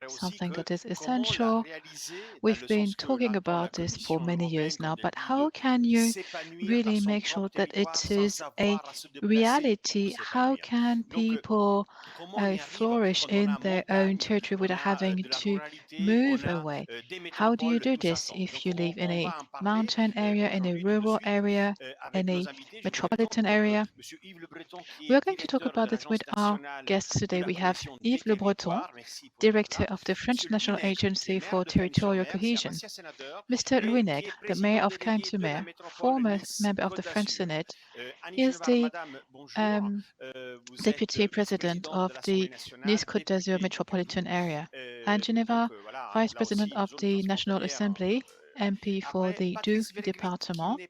something that is essential. We've been talking about this for many years now, but how can you really make sure that it is a reality? How can people flourish in their own territory without having to move away? How do you do this if you live in a mountain area, in a rural area, in a metropolitan area? We are going to talk about this with our guests today. We have Yves Le Breton, Director of the French National Agency for Territorial Cohesion. Mr. Louis Nègre, the Mayor of Cantumer, former member of the French Senate. He is the Deputy President of the Nice-Côte d'Azur Metropolitan Area, and Genevard, Vice President of the National Assembly, MP for the Doubs department.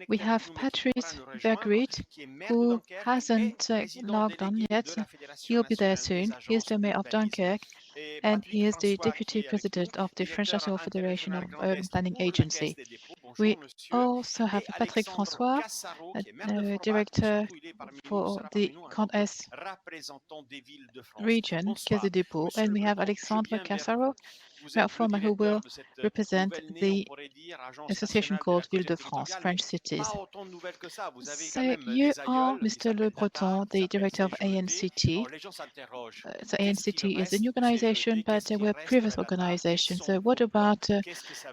We have Patrice Vergriete, who hasn't logged on yet. He'll be there soon. He is the Mayor of Dunkerque, and he is the Deputy President of the French National Federation of Urban Planning Agency. We also have Patrick François, Director for the Caisse region, Caisse de Dépôts, and we have Alexandre Cassaro, foreman who will represent the association called Villes de France, French cities. So you are, Mr. Le Breton, the director of ANCT. So ANCT is a new organization, but they were previous organizations. So what about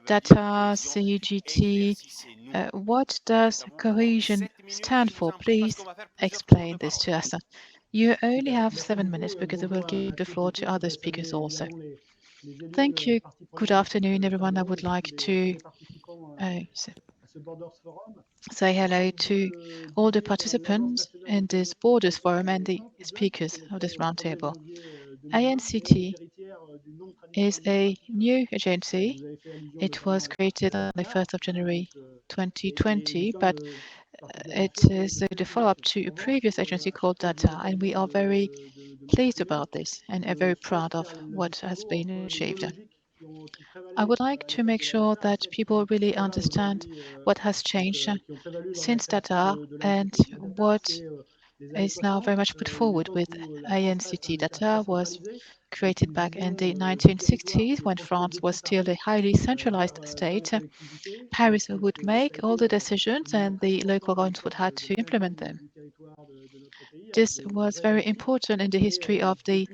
data, CGT? What does cohesion stand for? Please explain this to us. You only have 7 minutes because I will give the floor to other speakers also. Thank you. Good afternoon, everyone. I would like to say hello to all the participants in this Borders Forum and the speakers of this roundtable. ANCT is a new agency. It was created on the 1st of January 2020, but it is the follow-up to a previous agency called Data, and we are very pleased about this and are very proud of what has been achieved. I would like to make sure that people really understand what has changed since Data and what is now very much put forward with ANCT. Data was created back in the 1960s when France was still a highly centralized state. Paris would make all the decisions and the local governments would have to implement them. This was very important in the history of the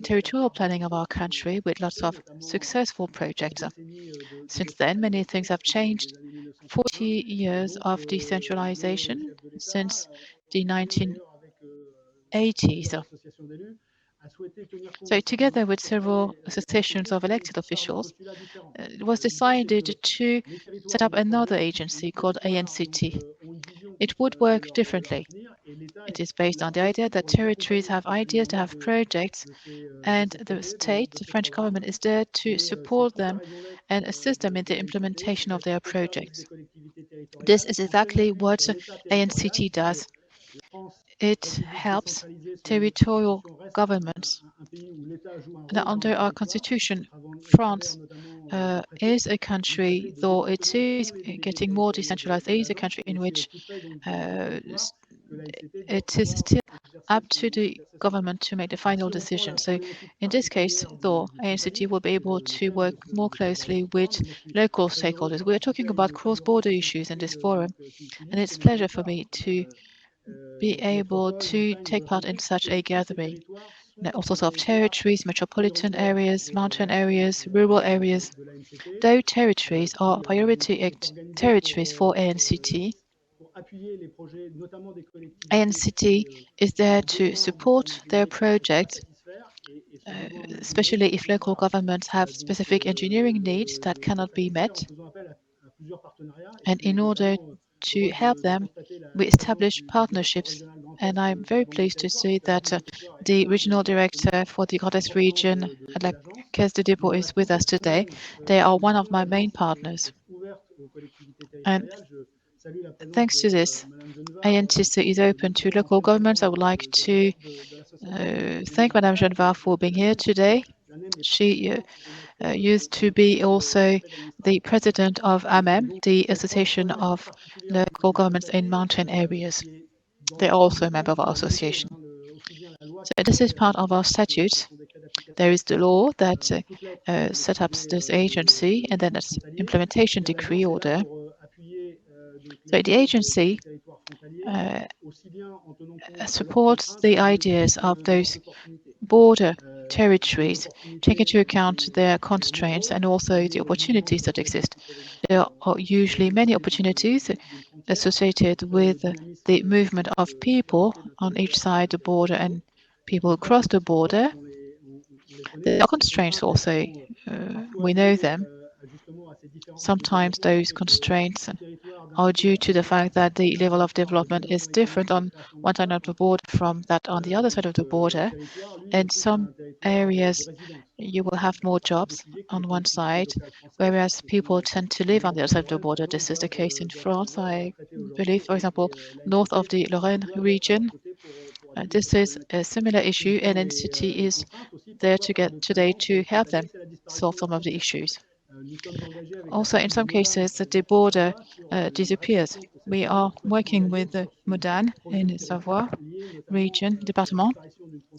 territorial planning of our country with lots of successful projects. Since then, many things have changed. 40 years of decentralization since the 1980s. So together with several associations of elected officials, it was decided to set up another agency called ANCT. It would work differently. It is based on the idea that territories have ideas, to have projects, and the state, the French government, is there to support them and assist them in the implementation of their projects. This is exactly what ANCT does. It helps territorial governments. Now, under our constitution, France is a country, though it is getting more decentralized, it is a country in which it is still up to the government to make the final decision. So in this case, though, ANCT will be able to work more closely with local stakeholders. We're talking about cross-border issues in this forum, and it's a pleasure for me to be able to take part in such a gathering. All sorts of territories, metropolitan areas, mountain areas, rural areas. Though territories are priority territories for ANCT, ANCT is there to support their projects, especially if local governments have specific engineering needs that cannot be met. And in order to help them, we establish partnerships. And I'm very pleased to see that the regional director for the Grand Est region at la Caisse de Dépôts is with us today. They are one of my main partners. And thanks to this, ANCT is open to local governments. I would like to thank Madame Genevard for being here today. She used to be also the president of AMEM, the Association of Local Governments in Mountain Areas. They are also a member of our association. So this is part of our statutes. There is the law that set up this agency, and then its implementation decree order. So the agency supports the ideas of those border territories, take into account their constraints and also the opportunities that exist. There are usually many opportunities associated with the movement of people on each side of the border and people who cross the border. There are constraints also. We know them. Sometimes those constraints are due to the fact that the level of development is different on one side of the border from that on the other side of the border. In some areas, you will have more jobs on one side, whereas people tend to live on the other side of the border. This is the case in France, I believe, for example, north of the Lorraine region. This is a similar issue, and ANCT is there today to help them solve some of the issues. Also, in some cases, the border disappears. We are working with Modane in Savoie region, département,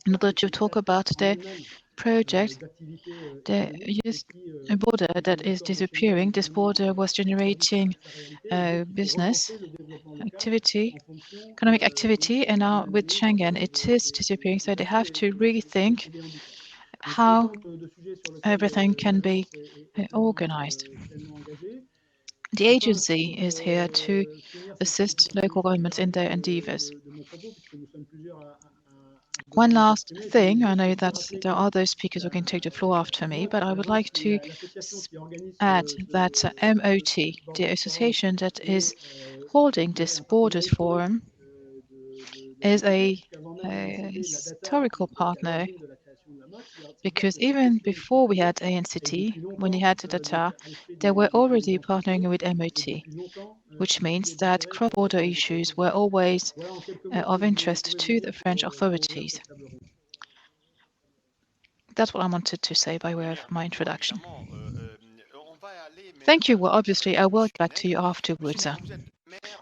in order to talk about the project. There is a border that is disappearing. This border was generating business activity, economic activity, and now with Schengen, it is disappearing. So they have to rethink how everything can be organized. The agency is here to assist local governments in their endeavors. One last thing, I know that there are other speakers who can take the floor after me, but I would like to add that MOT, the association that is holding this Borders Forum, is a historical partner, because even before we had ANCT, when we had data, they were already partnering with MOT, which means that cross-border issues were always of interest to the French authorities. That's what I wanted to say by way of my introduction. Thank you. Well, obviously, I will get back to you afterwards.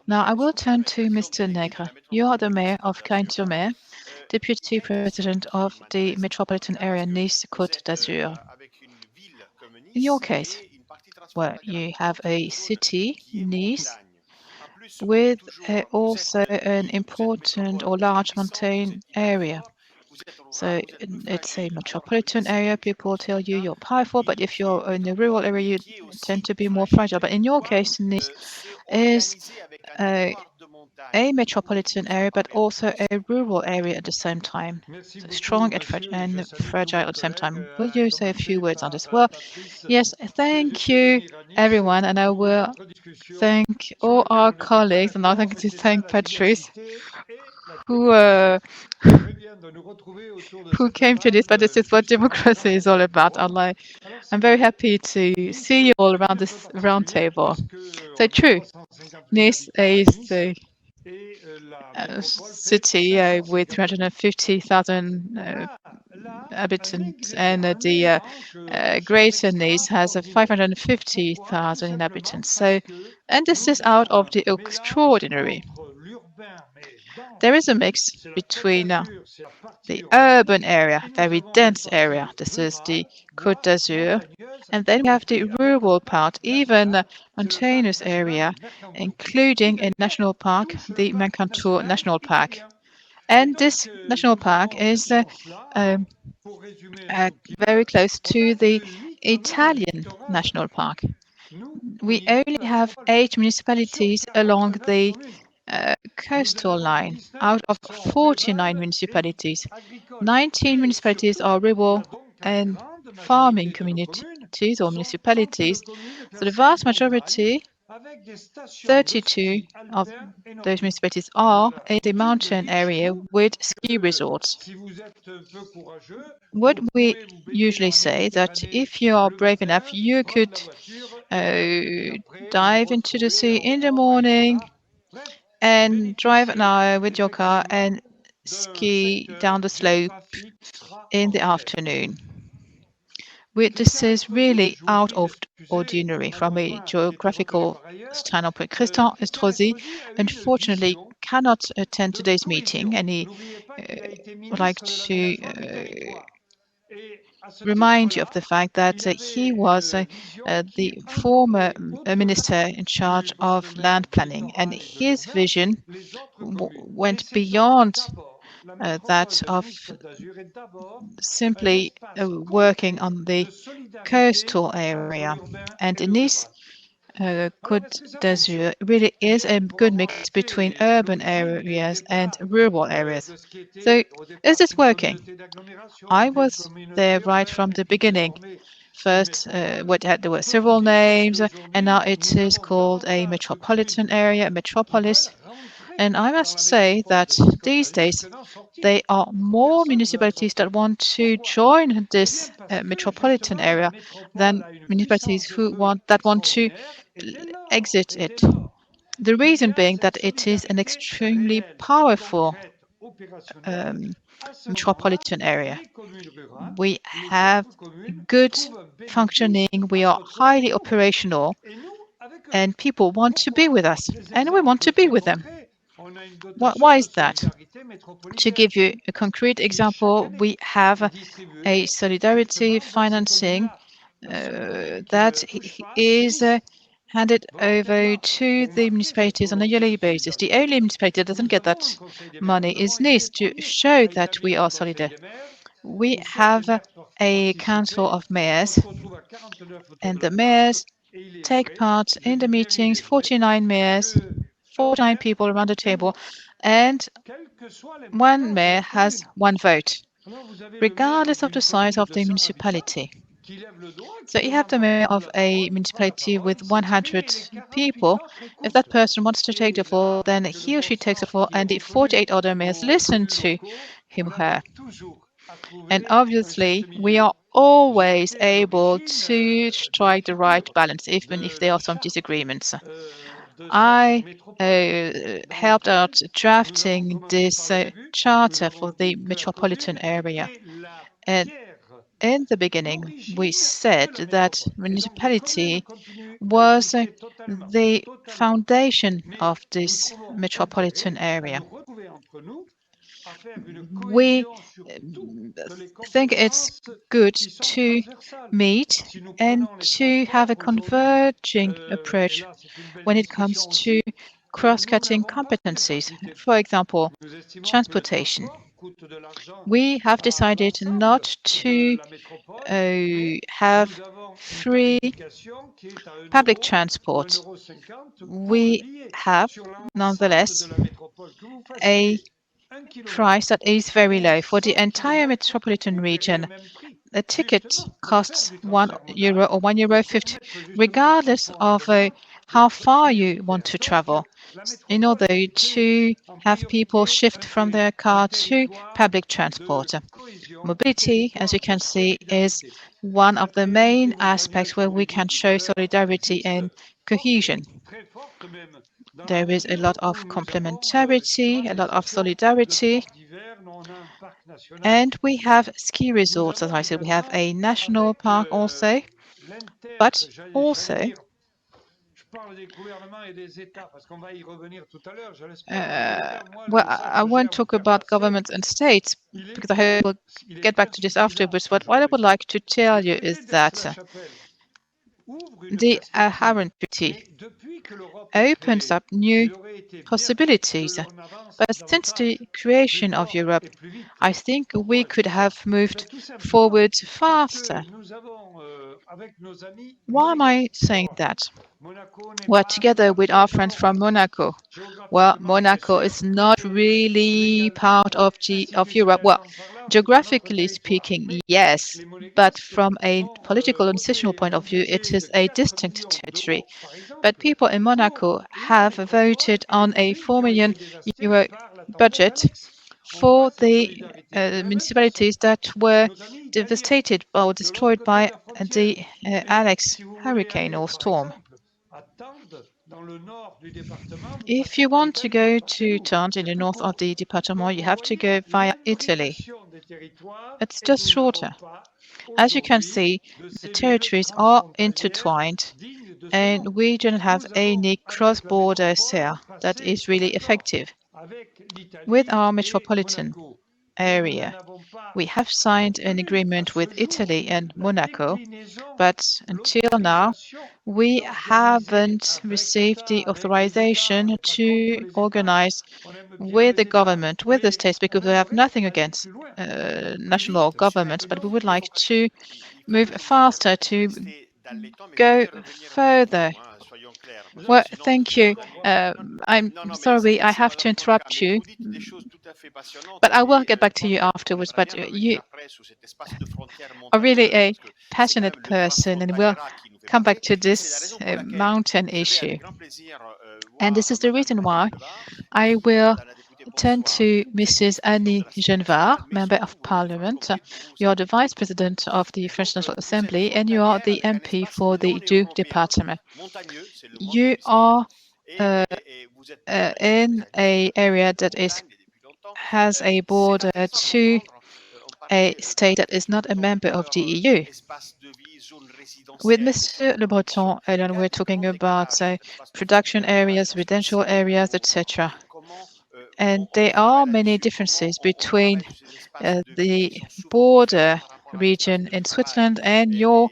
Now, I will turn to Mr. Nègre. You are the mayor of Caen-sur-Mer, deputy president of the metropolitan area Nice-Côte d'Azur. In your case, well, you have a city, Nice, with also an important or large mountain area. So it's a metropolitan area. People tell you you're powerful, but if you're in a rural area, you tend to be more fragile. But in your case, Nice is a metropolitan area, but also a rural area at the same time. So strong and fragile at the same time. Will you say a few words on this? Well, yes, thank you, everyone, and I will thank all our colleagues, and I'd like to thank Patrice, who came to this, but this is what democracy is all about. I'm very happy to see you all around this round table. So true, Nice is a city with 350,000 inhabitants, and the Greater Nice has 550,000 inhabitants. So, and this is out of the extraordinary. There is a mix between the urban area, very dense area. This is the Côte d'Azur. And then we have the rural part, even a mountainous area, including a national park, the Mercantour National Park. And this national park is very close to the Italian national park. We only have 8 municipalities along the coastal line out of 49 municipalities. 19 municipalities are rural and farming communities or municipalities. So the vast majority, 32 of those municipalities, are in the mountain area with ski resorts. What we usually say that if you are brave enough, you could dive into the sea in the morning and drive an hour with your car and ski down the slope in the afternoon. This is really out of ordinary from a geographical standpoint. Christian Estrosi, unfortunately, cannot attend today's meeting, and he would like to remind you of the fact that he was the former minister in charge of land planning, and his vision went beyond that of simply working on the coastal area. And Nice, Côte d'Azur really is a good mix between urban areas and rural areas. So is this working? I was there right from the beginning. First, there were several names, and now it is called a metropolitan area, a metropolis. And I must say that these days there are more municipalities that want to join this metropolitan area than municipalities that want to exit it. The reason being that it is an extremely powerful metropolitan area. We have good functioning, we are highly operational, and people want to be with us, and we want to be with them. Why is that? To give you a concrete example, we have a solidarity financing that is handed over to the municipalities on a yearly basis. The only municipality that doesn't get that money is Nice, to show that we are solidar. We have a council of mayors, and the mayors take part in the meetings, 49 mayors, 49 people around the table, and one mayor has one vote, regardless of the size of the municipality. So you have the mayor of a municipality with 100 people. If that person wants to take the floor, then he or she takes the floor, and the 48 other mayors listen to him or her. And obviously, we are always able to strike the right balance, even if there are some disagreements. I helped out drafting this charter for the metropolitan area. And in the beginning, we said that municipality was the foundation of this metropolitan area. We think it's good to meet and to have a converging approach when it comes to cross-cutting competencies. For example, transportation. We have decided not to have free public transport. We have, nonetheless, a price that is very low. For the entire metropolitan region, a ticket costs €1 or €1.50, regardless of how far you want to travel, in order to have people shift from their car to public transport. Mobility, as you can see, is one of the main aspects where we can show solidarity and cohesion. There is a lot of complementarity, a lot of solidarity, and we have ski resorts. As I said, we have a national park also, but also I won't talk about governments and states because I hope we'll get back to this afterwards. But what I would like to tell you is that the Aharon Treaty opens up new possibilities. But since the creation of Europe, I think we could have moved forward faster. Why am I saying that? Well, together with our friends from Monaco. Well, Monaco is not really part of Europe. Well, geographically speaking, yes, but from a political and institutional point of view, it is a distinct territory. But people in Monaco have voted on a €4 million budget for the municipalities that were devastated or destroyed by the Alex hurricane or storm. If you want to go to towns in the north of the department, you have to go via Italy. It's just shorter. As you can see, the territories are intertwined, and we don't have any cross-border sale that is really effective. With our metropolitan area, We have signed an agreement with Italy and Monaco, but until now, we haven't received the authorization to organize with the government, with the states, because we have nothing against national governments, but we would like to move faster, to go further. Well, thank you. I'm sorry, I have to interrupt you, but I will get back to you afterwards. But you are really a passionate person, and we'll come back to this mountain issue. And this is the reason why I will turn to Mrs. Annie Genevard, Member of Parliament. You are the Vice President of the French National Assembly, and you are the MP for the Doubs department. You are in an area that has a border to a state that is not a member of the EU. With Mr. Le Breton, earlier we're talking about production areas, residential areas, etc. And there are many differences between the border region in Switzerland and your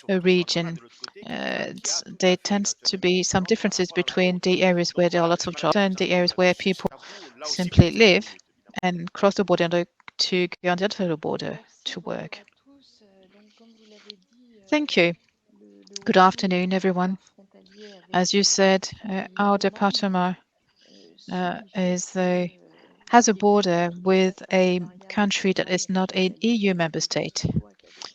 region. There tends to be some differences between the areas where there are lots of jobs and the areas where people simply live and cross the border to go on the other side of the border to work. Thank you. Good afternoon, everyone. As you said, our department has a border with a country that is not an EU member state.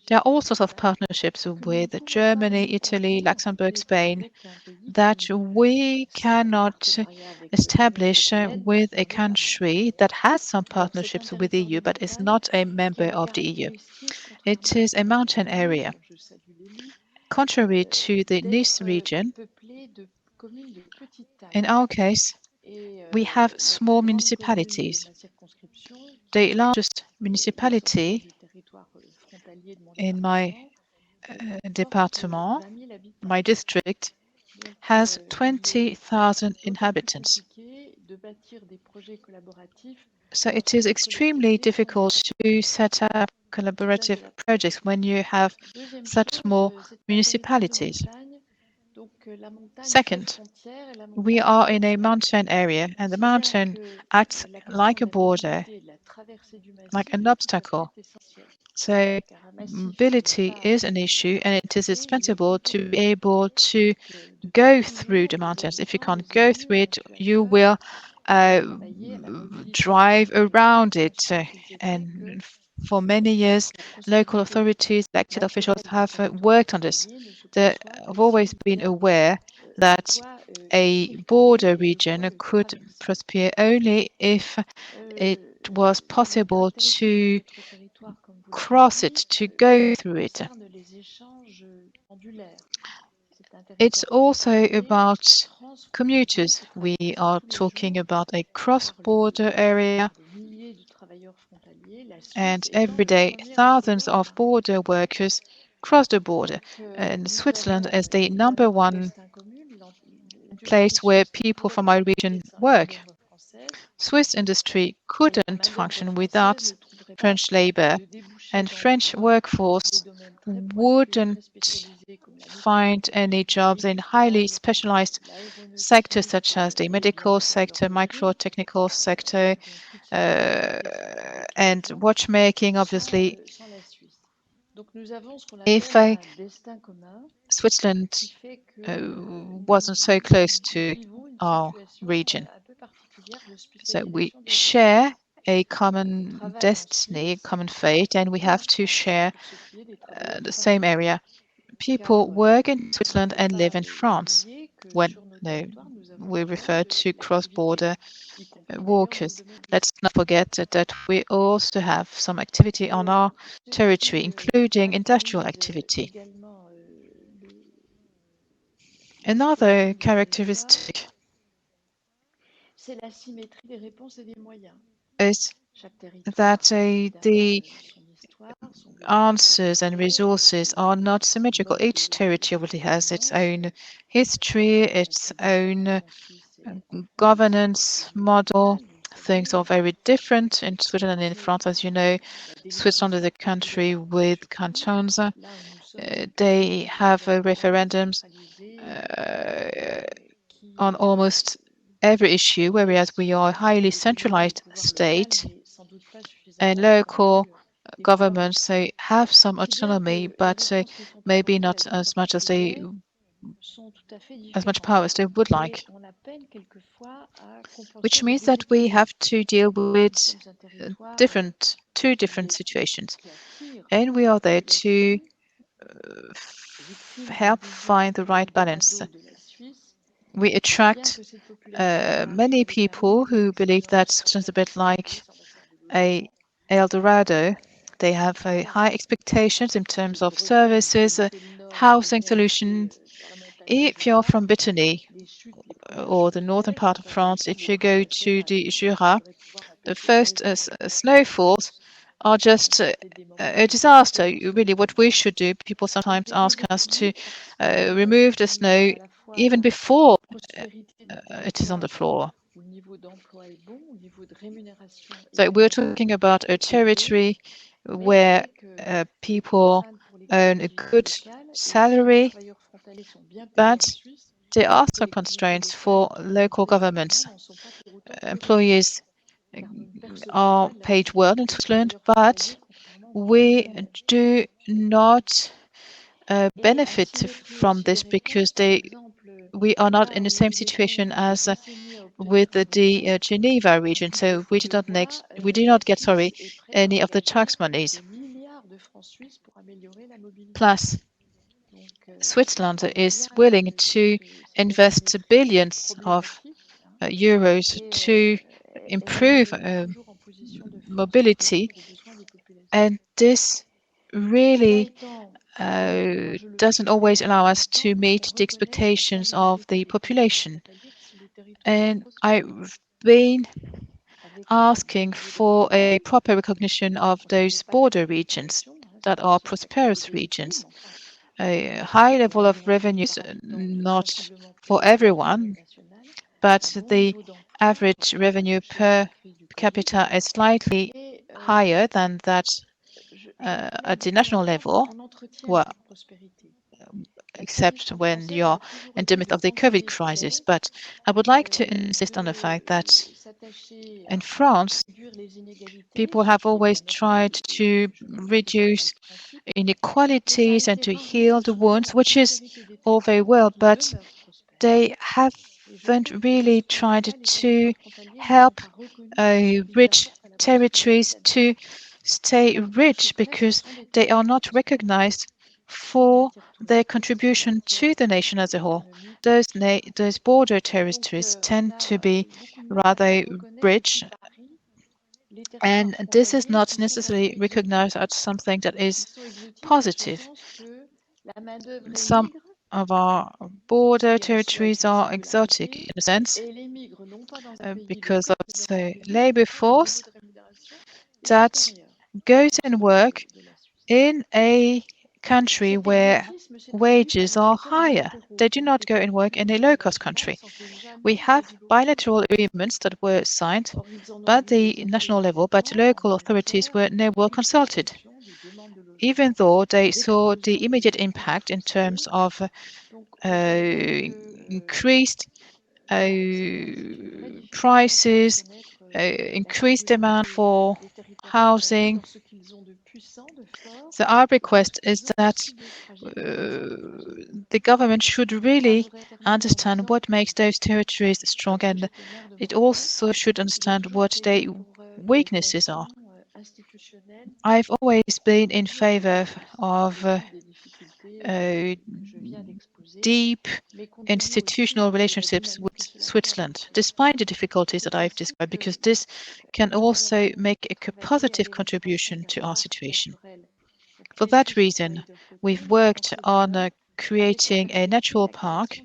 There are all sorts of partnerships with Germany, Italy, Luxembourg, Spain that we cannot establish with a country that has some partnerships with the EU but is not a member of the EU. It is a mountain area. Contrary to the Nice region, in our case, we have small municipalities. The largest municipality in my department, my district, has 20,000 inhabitants. So it is extremely difficult to set up collaborative projects when you have such small municipalities. Second, we are in a mountain area, and the mountain acts like a border, like an obstacle. So mobility is an issue, and it is indispensable to be able to go through the mountains. If you can't go through it, you will drive around it. And for many years, local authorities, elected officials have worked on this. They have always been aware that a border region could prosper only if it was possible to cross it, to go through it. It's also about commuters. We are talking about a cross-border area, and every day thousands of border workers cross the border. And Switzerland is the #1 place where people from my region work. Swiss industry couldn't function without French labor, and French workforce wouldn't find any jobs in highly specialized sectors such as the medical sector, micro-technical sector, and watchmaking, obviously. If Switzerland wasn't so close to our region. So we share a common destiny, a common fate, and we have to share the same area. People work in Switzerland and live in France when we refer to cross-border workers. Let's not forget that we also have some activity on our territory, including industrial activity. Another characteristic is that the answers and resources are not symmetrical. Each territory has its own history, its own governance model. things are very different in Switzerland and in France. As you know, Switzerland is a country with cantons. They have referendums on almost every issue, whereas we are a highly centralized state, and local governments they have some autonomy, but maybe not as much power as they would like. Which means that we have to deal with two different situations, and we are there to help find the right balance. We attract many people who believe that Switzerland is a bit like a El Dorado. They have high expectations in terms of services, housing solutions. If you're from Bettoni or the northern part of France, if you go to the Jura, the first snowfalls are just a disaster. Really, what we should do, people sometimes ask us to remove the snow even before it is on the floor. So we're talking about a territory where people earn a good salary, but there are some constraints for local governments. Employees are paid well in Switzerland, but we do not benefit from this because we are not in the same situation as with the Geneva region. So we do not get any of the tax monies. Plus, Switzerland is willing to invest billions of euros to improve mobility, and this really doesn't always allow us to meet the expectations of the population. And I've been asking for a proper recognition of those border regions that are prosperous regions. A high level of revenues, not for everyone, but the average revenue per capita is slightly higher than that at the national level, well, except when you're in the midst of the COVID crisis. But I would like to insist on the fact that in France, people have always tried to reduce inequalities and to heal the wounds, which is all very well, but they haven't really tried to help rich territories to stay rich because they are not recognized for their contribution to the nation as a whole. Those border territories tend to be rather rich, and this is not necessarily recognized as something that is positive. Some of our border territories are exotic in a sense because of the labor force that goes and work in a country where wages are higher. They do not go and work in a low-cost country. We have bilateral agreements that were signed by the national level, but local authorities were never consulted, even though they saw the immediate impact in terms of increased prices, increased demand for housing. So our request is that the government should really understand what makes those territories strong, and it also should understand what their weaknesses are. I've always been in favor of deep institutional relationships with Switzerland, despite the difficulties that I've described, because this can also make a positive contribution to our situation. For that reason, we've worked on creating a natural park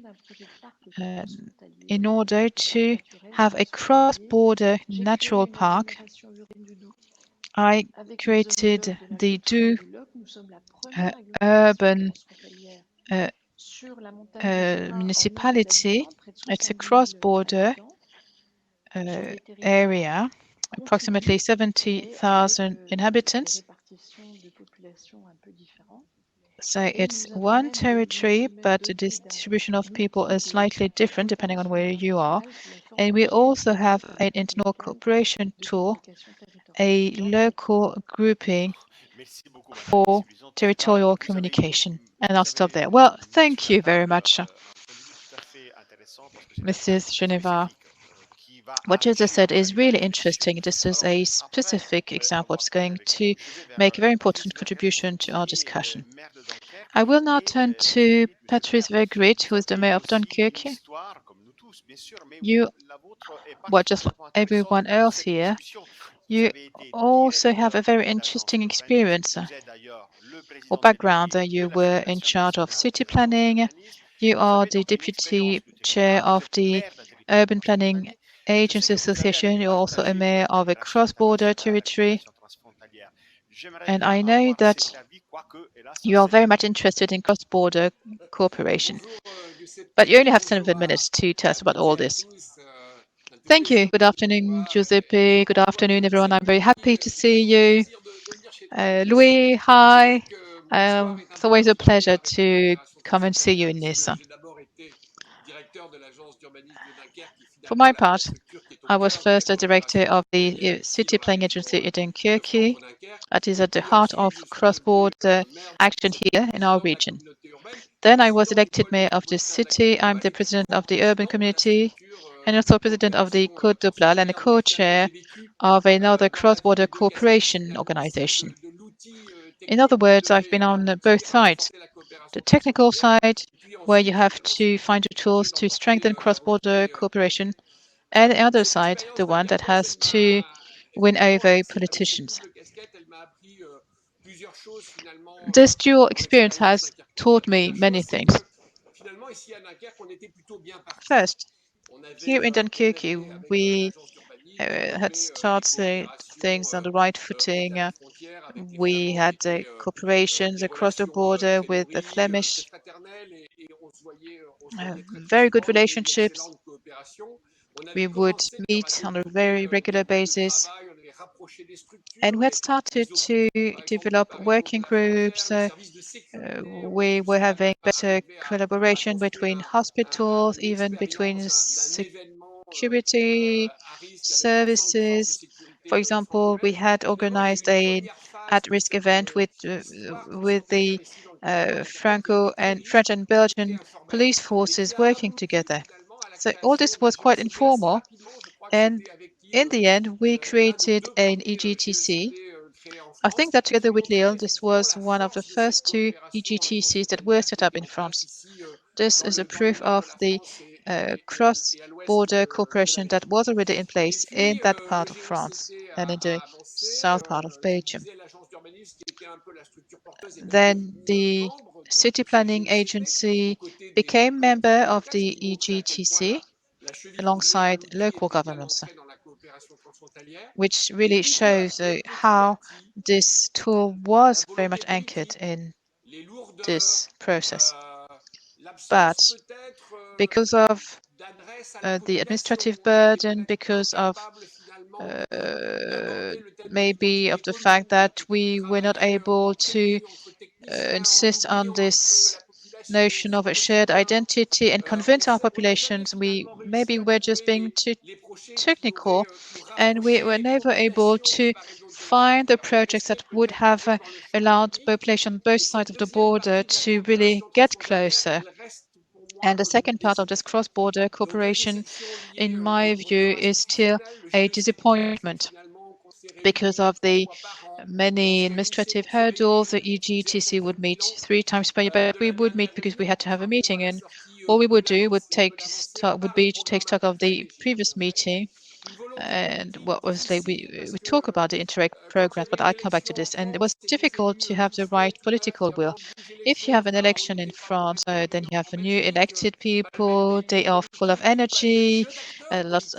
in order to have a cross-border natural park. I created the Doubs urban municipality. It's a cross-border area, approximately 70,000 inhabitants. So it's one territory, but the distribution of people is slightly different depending on where you are. And we also have an internal cooperation tool, a local grouping for territorial communication. And I'll stop there. Well, thank you very much, Mrs. Genevard. What you just said is really interesting. This is a specific example. It's going to make a very important contribution to our discussion. I will now turn to Patrice Vergriete, who is the mayor of Dunkerque. You, well, just like everyone else here, you also have a very interesting experience or background. You were in charge of city planning. You are the deputy chair of the Urban Planning Agency Association. You're also a mayor of a cross-border territory. And I know that you are very much interested in cross-border cooperation. But you only have 7 minutes to tell us about all this. Thank you. Good afternoon, Giuseppe. Good afternoon, everyone. I'm very happy to see you. Louis, hi. It's always a pleasure to come and see you in Nice. For my part, I was first a director of the city planning agency in Dunkerque. That is at the heart of cross-border action here in our region. Then I was elected mayor of the city. I'm the president of the urban community and also president of the Côte and a co-chair of another cross-border cooperation organization. In other words, I've been on both sides. The technical side, where you have to find the tools to strengthen cross-border cooperation, and the other side, the one that has to win over politicians. This dual experience has taught me many things. First, here in Dunkerque, we had started things on the right footing. We had cooperations across the border with the Flemish, very good relationships. We would meet on a very regular basis. And we had started to develop working groups. We were having better collaboration between hospitals, even between security services. For example, we had organized an at-risk event with the French and Belgian police forces working together. So all this was quite informal, and in the end, we created an EGTC. I think that together with Lille, this was one of the first two EGTCs that were set up in France. This is a proof of the cross-border cooperation that was already in place in that part of France and in the south part of Belgium. Then the City Planning Agency became member of the EGTC alongside local governments, which really shows how this tool was very much anchored in this process. But because of the administrative burden, because of maybe of the fact that we were not able to insist on this notion of a shared identity and convince our populations, we maybe were just being too technical, and we were never able to find the projects that would have allowed population on both sides of the border to really get closer. And the second part of this cross-border cooperation, in my view, is still a disappointment because of the many administrative hurdles. The EGTC would meet 3 times per year, but we would meet because we had to have a meeting, and all we would do would be to take stock of the previous meeting. And what was like, we talk about the Interreg programs, but I'll come back to this. And it was difficult to have the right political will. If you have an election in France, then you have a new elected people. They are full of energy, lots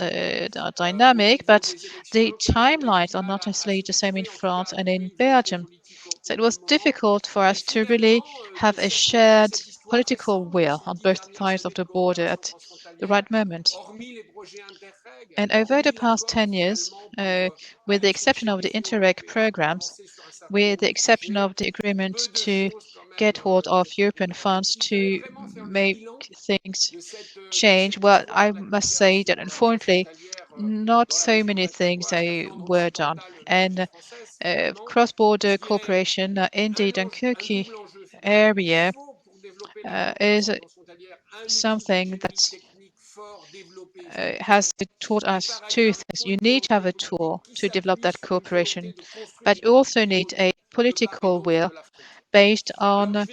dynamic, but the timelines are not necessarily the same in France and in Belgium. So it was difficult for us to really have a shared political will on both sides of the border at the right moment. And over the past 10 years, with the exception of the Interreg programs, with the exception of the agreement to get hold of European funds to make things change, well, I must say that unfortunately, not so many things were done. And cross-border cooperation in the Dunkerque area is something that has taught us two things. You need to have a tool to develop that cooperation, but you also need a political will based on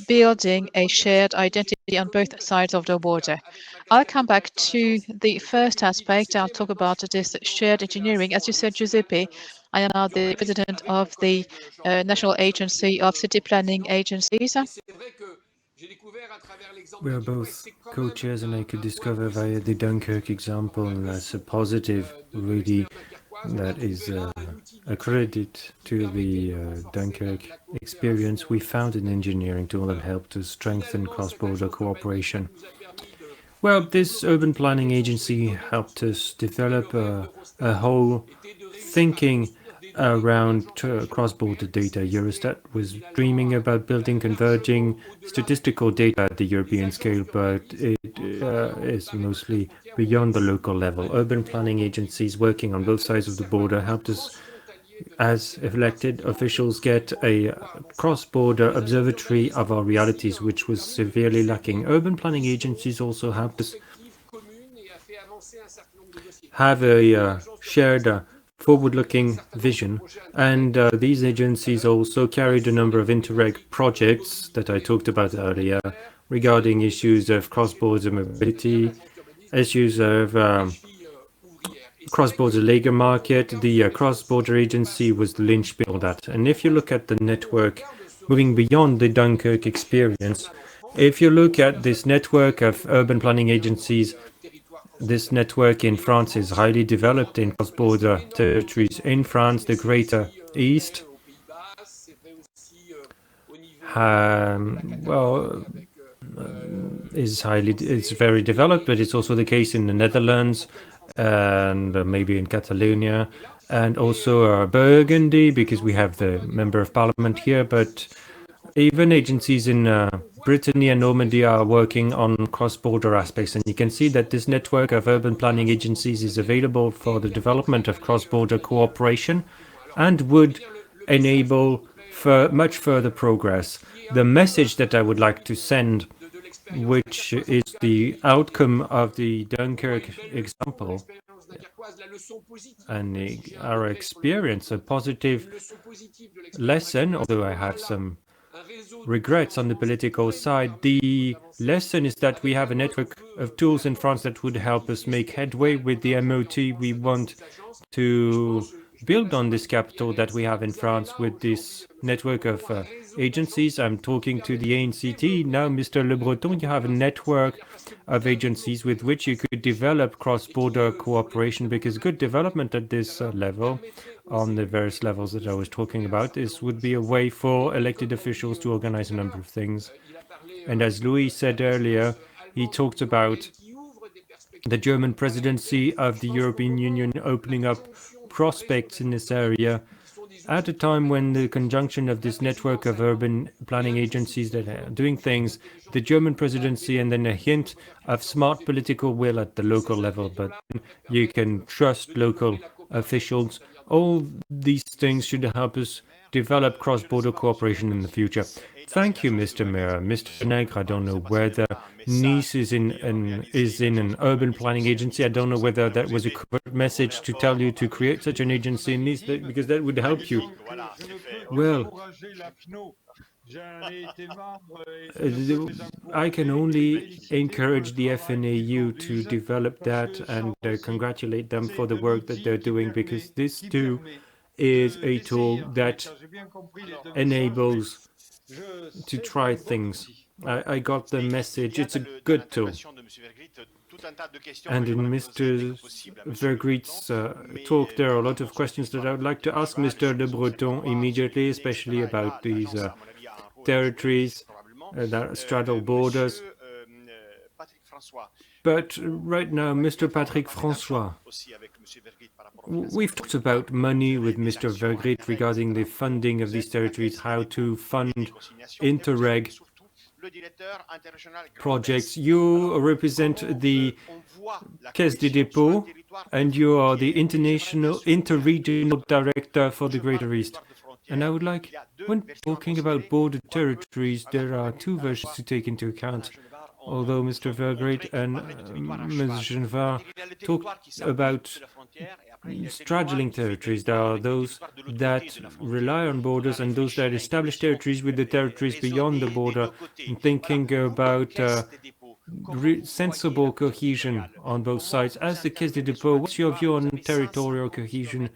building a shared identity on both sides of the border. I'll come back to the first aspect. I'll talk about this shared engineering. As you said, Giuseppe, I am now the president of the National Agency of City Planning Agencies. We are both co-chairs, and I could discover via the Dunkirk example, and that's a positive, really, that is a credit to the Dunkirk experience. We found an engineering tool that helped us strengthen cross-border cooperation. Well, this urban planning agency helped us develop a whole thinking around cross-border data. Eurostat was dreaming about building converging statistical data at the European scale, but it is mostly beyond the local level. Urban planning agencies working on both sides of the border helped us, as elected officials, get a cross-border observatory of our realities, which was severely lacking. Urban planning agencies also helped us have a shared forward-looking vision, and these agencies also carried a number of Interreg projects that I talked about earlier regarding issues of cross-border mobility, issues of cross-border labor market. The cross-border agency was the linchpin of that. And if you look at the network moving beyond the Dunkirk experience, if you look at this network of urban planning agencies, this network in France is highly developed in cross-border territories. In France, the Greater East, is very developed, but it's also the case in the Netherlands and maybe in Catalonia, and also Burgundy, because we have the Member of Parliament here, but even agencies in Brittany and Normandy are working on cross-border aspects, and you can see that this network of urban planning agencies is available for the development of cross-border cooperation and would enable much further progress. The message that I would like to send, which is the outcome of the Dunkirk example and our experience, a positive lesson, although I have some regrets on the political side. The lesson is that we have a network of tools in France that would help us make headway with the MOT. We want to build on this capital that we have in France with this network of agencies. I'm talking to the ANCT. Now, Mr. Le Breton, you have a network of agencies with which you could develop cross-border cooperation, because good development at this level, on the various levels that I was talking about, would be a way for elected officials to organize a number of things. And as Louis said earlier, he talked about the German presidency of the European Union opening up prospects in this area at a time when the conjunction of this network of urban planning agencies that are doing things, the German presidency, and then a hint of smart political will at the local level, but you can trust local officials. All these things should help us develop cross-border cooperation in the future. Thank you, Mr. Mayor. Mr. Nègre, I don't know whether Nice is in an urban planning agency. I don't know whether that was a correct message to tell you to create such an agency in Nice, because that would help you. Well, I can only encourage the FNAU to develop that and congratulate them for the work that they're doing, because this too is a tool that enables to try things. I got the message. It's a good tool. And in Mr. Vergriete's talk, there are a lot of questions that I would like to ask Mr. Le Breton immediately, especially about these territories that straddle borders. But right now, Mr. Patrick François, we've talked about money with Mr. Vergriete regarding the funding of these territories, how to fund Interreg projects. You represent the Caisse des Dépôts, and you are the interregional director for the Greater East. And I would like, when talking about border territories, there are two versions to take into account. Although Mr. Vergriete and Ms. Genevard talked about straddling territories, there are those that rely on borders and those that establish territories with the territories beyond the border, and thinking about sensible cohesion on both sides. As the Caisse des Dépôts, what's your view on territorial cohesion?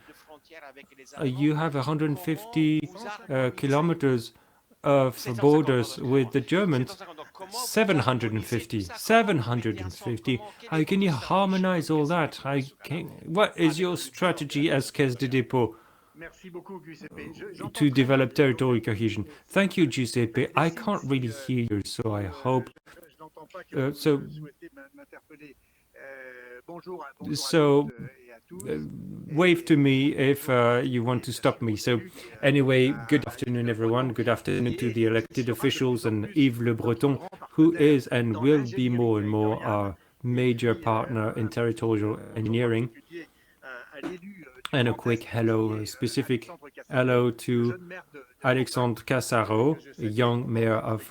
You have 150 kilometers of borders with the Germans. 750. How can you harmonize all that? What is your strategy as Caisse des Dépôts to develop territorial cohesion? Thank you, Giuseppe. I can't really hear you, so I hope. Wave to me if you want to stop me. So anyway, good afternoon, everyone. Good afternoon to the elected officials and Yves Le Breton, who is and will be more and more our major partner in territorial engineering. And a quick hello, specific hello to Alexandre Cassaro, a young mayor of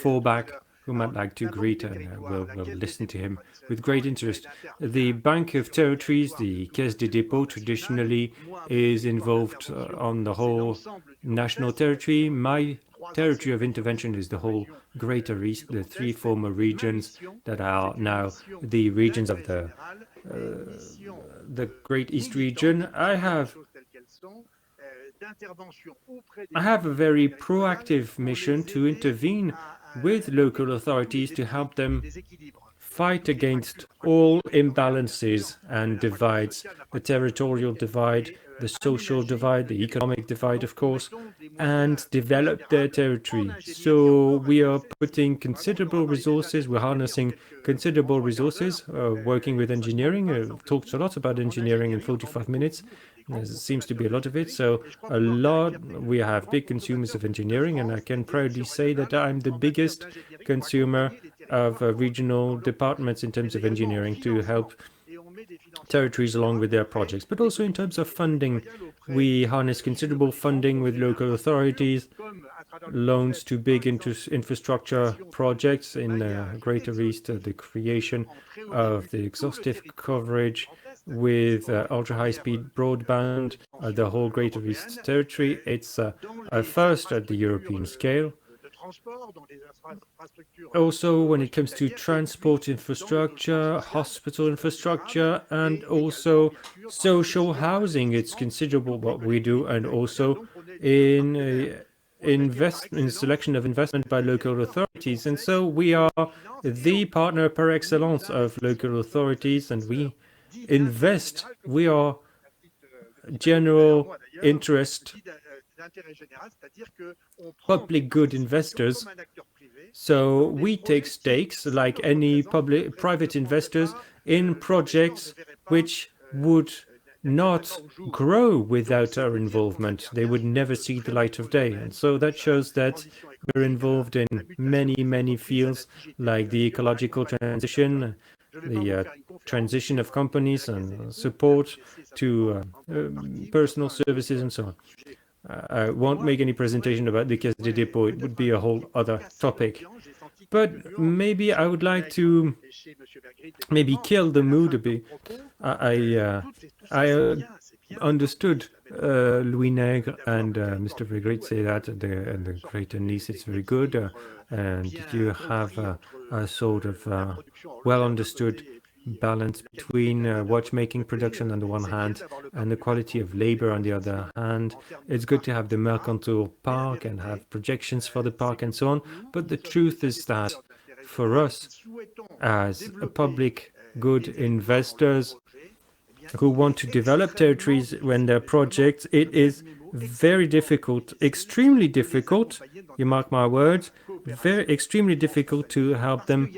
Forbach, whom I'd like to greet, and we'll listen to him with great interest. The Bank of Territories, the Caisse des Dépôts, traditionally is involved on the whole national territory. My territory of intervention is the whole Greater East, the three former regions that are now the regions of the Great East region. I have a very proactive mission to intervene with local authorities to help them fight against all imbalances and divides, the territorial divide, the social divide, the economic divide, of course, and develop their territory. So we are putting considerable resources, we're harnessing considerable resources, working with engineering. Talked a lot about engineering in 45 minutes. There seems to be a lot of it. So we have big consumers of engineering, and I can proudly say that I'm the biggest consumer of regional departments in terms of engineering to help territories along with their projects. But also in terms of funding, we harness considerable funding with local authorities, loans to big infrastructure projects in Greater East, the creation of the exhaustive coverage with ultra-high-speed broadband, the whole Greater East territory. It's a first at the European scale. Also, when it comes to transport infrastructure, hospital infrastructure, and also social housing, it's considerable what we do, and also in selection of investment by local authorities. And so we are the partner par excellence of local authorities, and we invest. We are general interest, public good investors. So we take stakes like any private investors in projects which would not grow without our involvement. They would never see the light of day. And so that shows that we're involved in many fields, like the ecological transition, the transition of companies, and support to personal services, and so on. I won't make any presentation about the Caisse des Dépôts. It would be a whole other topic. But maybe I would like to kill the mood a bit. I understood Louis Nègre and Mr. Vergriete say that, and the Greater Nice, it's very good, and you have a sort of well understood balance between watchmaking production on the one hand and the quality of labor on the other hand. It's good to have the mercantile park and have projections for the park and so on, but the truth is that for us as a public good investors who want to develop territories when their projects, it is very difficult, extremely difficult, you mark my words, very extremely difficult to help them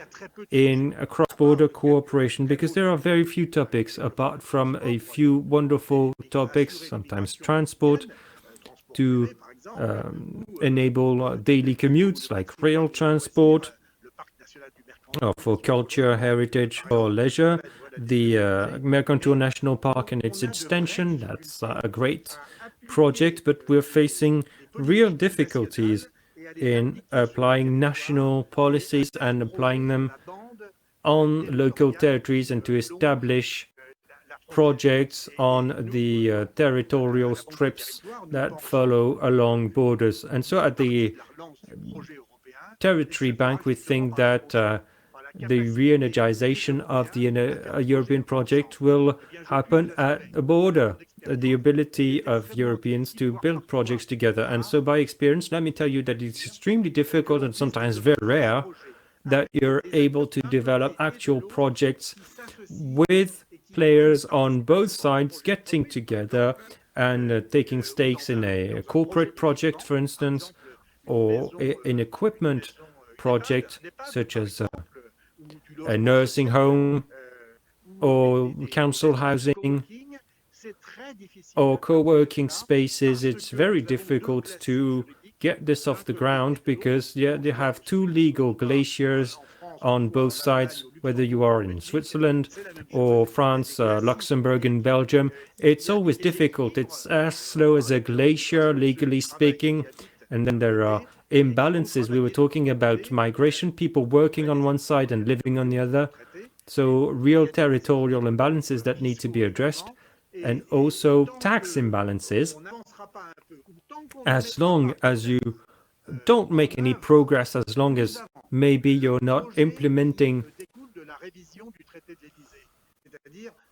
in a cross-border cooperation because there are very few topics apart from a few wonderful topics, sometimes transport, to enable daily commutes like rail transport, or for culture, heritage, or leisure. The Mercantour National Park and its extension, that's a great project, but we're facing real difficulties in applying national policies and applying them on local territories and to establish projects on the territorial strips that follow along borders. And so at the Territory Bank, we think that the re-energization of the European project will happen at a border, the ability of Europeans to build projects together. And so by experience, let me tell you that it's extremely difficult and sometimes very rare that you're able to develop actual projects with players on both sides getting together and taking stakes in a corporate project, for instance, or an equipment project such as a nursing home or council housing or co-working spaces. It's very difficult to get this off the ground because they have two legal glaciers on both sides, whether you are in Switzerland or France, Luxembourg and Belgium. It's always difficult. It's as slow as a glacier, legally speaking, and then there are imbalances. We were talking about migration, people working on one side and living on the other. So real territorial imbalances that need to be addressed, and also tax imbalances. As long as you don't make any progress, as long as maybe you're not implementing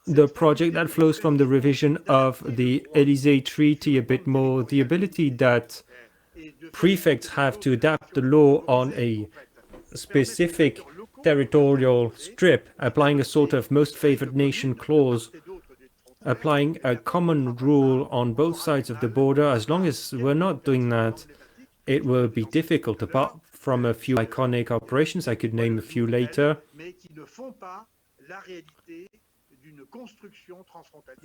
the project that flows from the revision of the Élysée Treaty a bit more, the ability that prefects have to adapt the law on a specific territorial strip, applying a sort of most favored nation clause, applying a common rule on both sides of the border. As long as we're not doing that, it will be difficult. Apart from a few iconic operations, I could name a few later.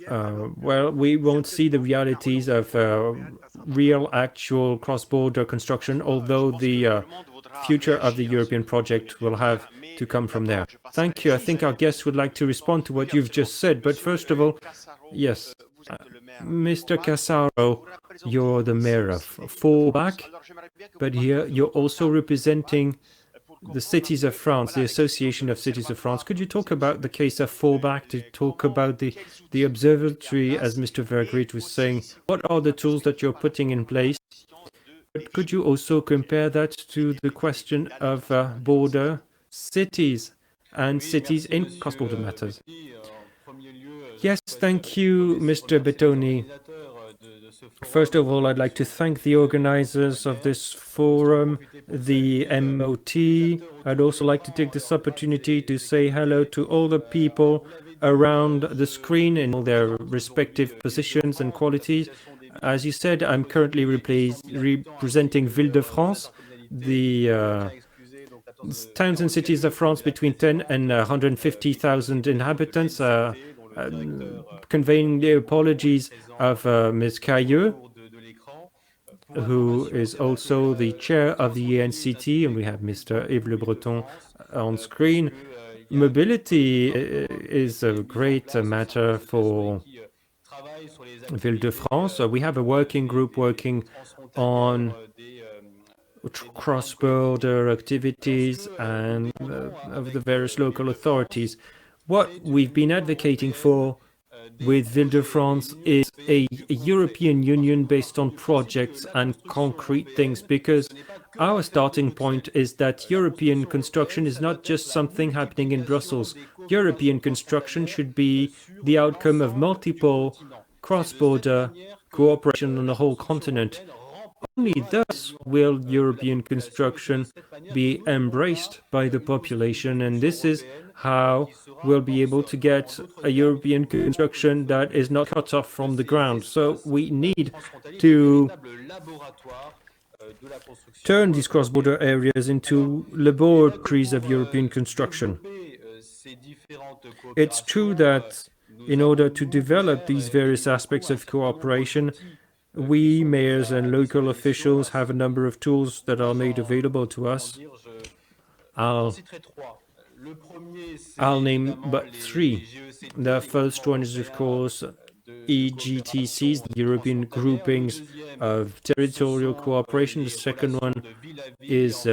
Well, we won't see the realities of real, actual cross-border construction, although the future of the European project will have to come from there. Thank you. I think our guests would like to respond to what you've just said, but first of all, yes, Mr. Cassaro, you're the mayor of Forbach, but here you're also representing the Cities of France, the Association of Cities of France. Could you talk about the case of Forbach, to talk about the observatory, as Mr. Vergriete was saying? What are the tools that you're putting in place? But could you also compare that to the question of border cities and cities in cross-border matters? Yes, thank you, Mr. Bettoni. First of all, I'd like to thank the organizers of this forum, the MOT. I'd also like to take this opportunity to say hello to all the people around the screen in all their respective positions and qualities. As you said, I'm currently representing Villes de France, the towns and cities of France between 10 and 150,000 inhabitants, conveying the apologies of Ms. Cailleux, who is also the chair of the ANCT, and we have Mr. Yves Le Breton on screen. Mobility is a great matter for Villes de France. We have a working group working on cross-border activities and of the various local authorities. What we've been advocating for with Villes de France is a European Union based on projects and concrete things, because our starting point is that European construction is not just something happening in Brussels. European construction should be the outcome of multiple cross-border cooperation on the whole continent. only thus will European construction be embraced by the population, and this is how we'll be able to get a European construction that is not cut off from the ground. So we need to turn these cross-border areas into laboratories of European construction. It's true that in order to develop these various aspects of cooperation, we, mayors and local officials, have a number of tools that are made available to us. I'll name but three. The first one is, of course, EGTCs, the European groupings of territorial cooperation. The second one is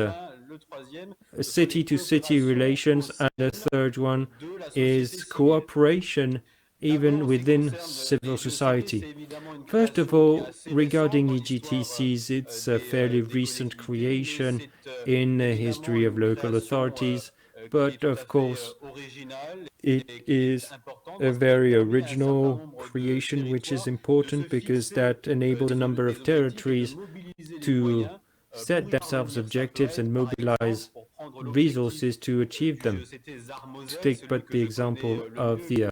city-to-city relations, and the third one is cooperation even within civil society. First of all, regarding EGTCs, it's a fairly recent creation in the history of local authorities, but of course it is a very original creation, which is important because that enables a number of territories to set themselves objectives and mobilize resources to achieve them. To take but the example of the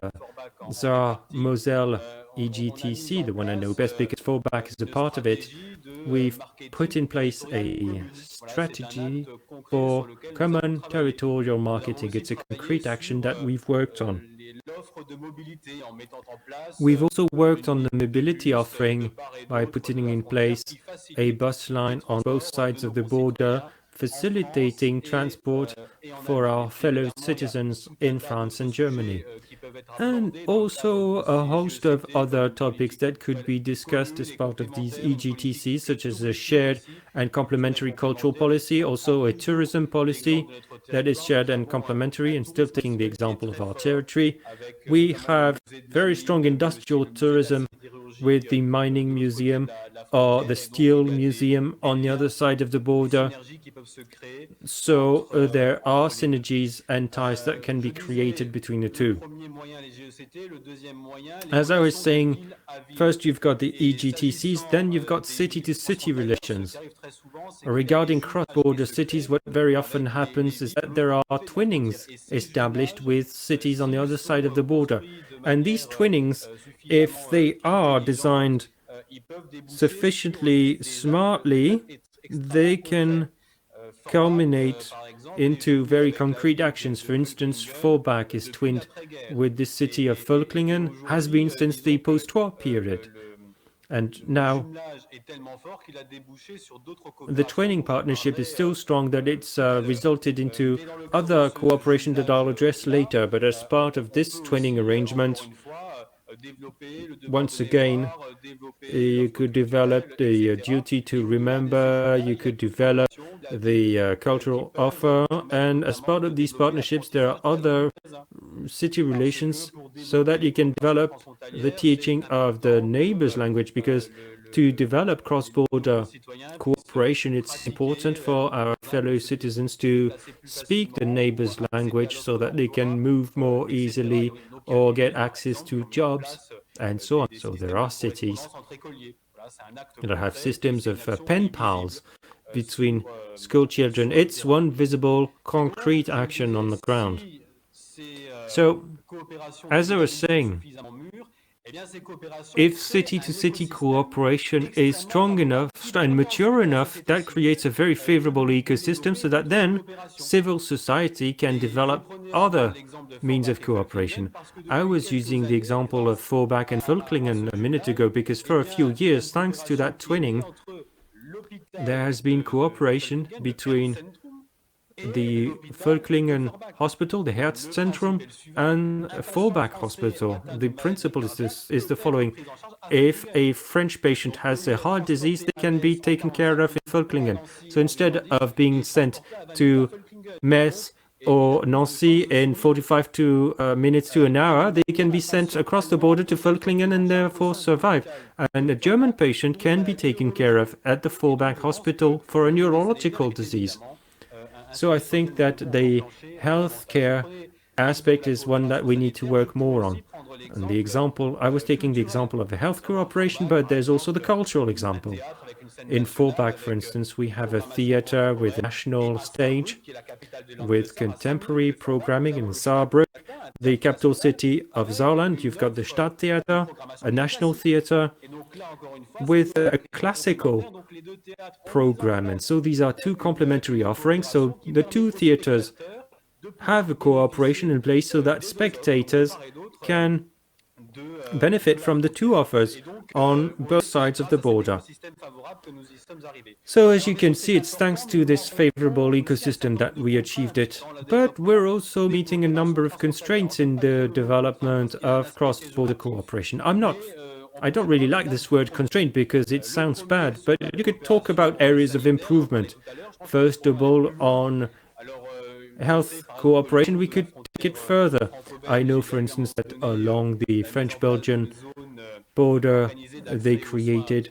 Moselle EGTC, the one I know best because Forbach is a part of it, we've put in place a strategy for common territorial marketing. It's a concrete action that we've worked on. We've also worked on the mobility offering by putting in place a bus line on both sides of the border, facilitating transport for our fellow citizens in France and Germany. And also a host of other topics that could be discussed as part of these EGTCs, such as a shared and complementary cultural policy, also a tourism policy that is shared and complementary. And still taking the example of our territory, we have very strong industrial tourism with the mining museum or the steel museum on the other side of the border. So there are synergies and ties that can be created between the two. As I was saying, first you've got the EGTCs, then you've got city-to-city relations. Regarding cross-border cities, what very often happens is that there are twinnings established with cities on the other side of the border. And these twinnings, if they are designed sufficiently smartly, they can culminate into very concrete actions. For instance, Forbach is twinned with the city of Völklingen, has been since the post-war period. And now the twinning partnership is still strong, that it's resulted into other cooperation that I'll address later. But as part of this twinning arrangement, once again, you could develop the duty to remember, you could develop the cultural offer, and as part of these partnerships there are other city relations so that you can develop the teaching of the neighbor's language, because to develop cross-border cooperation, it's important for our fellow citizens to speak the neighbor's language so that they can move more easily or get access to jobs and so on. So there are cities that have systems of pen pals between school children. It's one visible, concrete action on the ground. So, as I was saying, if city-to-city cooperation is strong enough and mature enough, that creates a very favorable ecosystem so that then civil society can develop other means of cooperation. I was using the example of Forbach and Völklingen a minute ago because for a few years, thanks to that twinning, there has been cooperation between the Völklingen Hospital, the Herzzentrum, and Forbach Hospital. The principle is the following. If a French patient has a heart disease, they can be taken care of in Völklingen. So instead of being sent to Metz or Nancy in 45 minutes to an hour, they can be sent across the border to Völklingen and therefore survive. And a German patient can be taken care of at the Forbach Hospital for a neurological disease. So I think that the healthcare aspect is one that we need to work more on. And the example, I was taking the example of the health cooperation, but there's also the cultural example. In Forbach, for instance, we have a theater with a national stage, with contemporary programming in Saarbrück, the capital city of Saarland. You've got the Stadttheater, a national theater, with a classical program. And so these are two complementary offerings. So the two theaters have a cooperation in place so that spectators can benefit from the two offers on both sides of the border. So as you can see, it's thanks to this favorable ecosystem that we achieved it. But we're also meeting a number of constraints in the development of cross-border cooperation. I don't really like this word constraint because it sounds bad, but you could talk about areas of improvement. First of all, on health cooperation, we could take it further. I know, for instance, that along the French-Belgian border, they created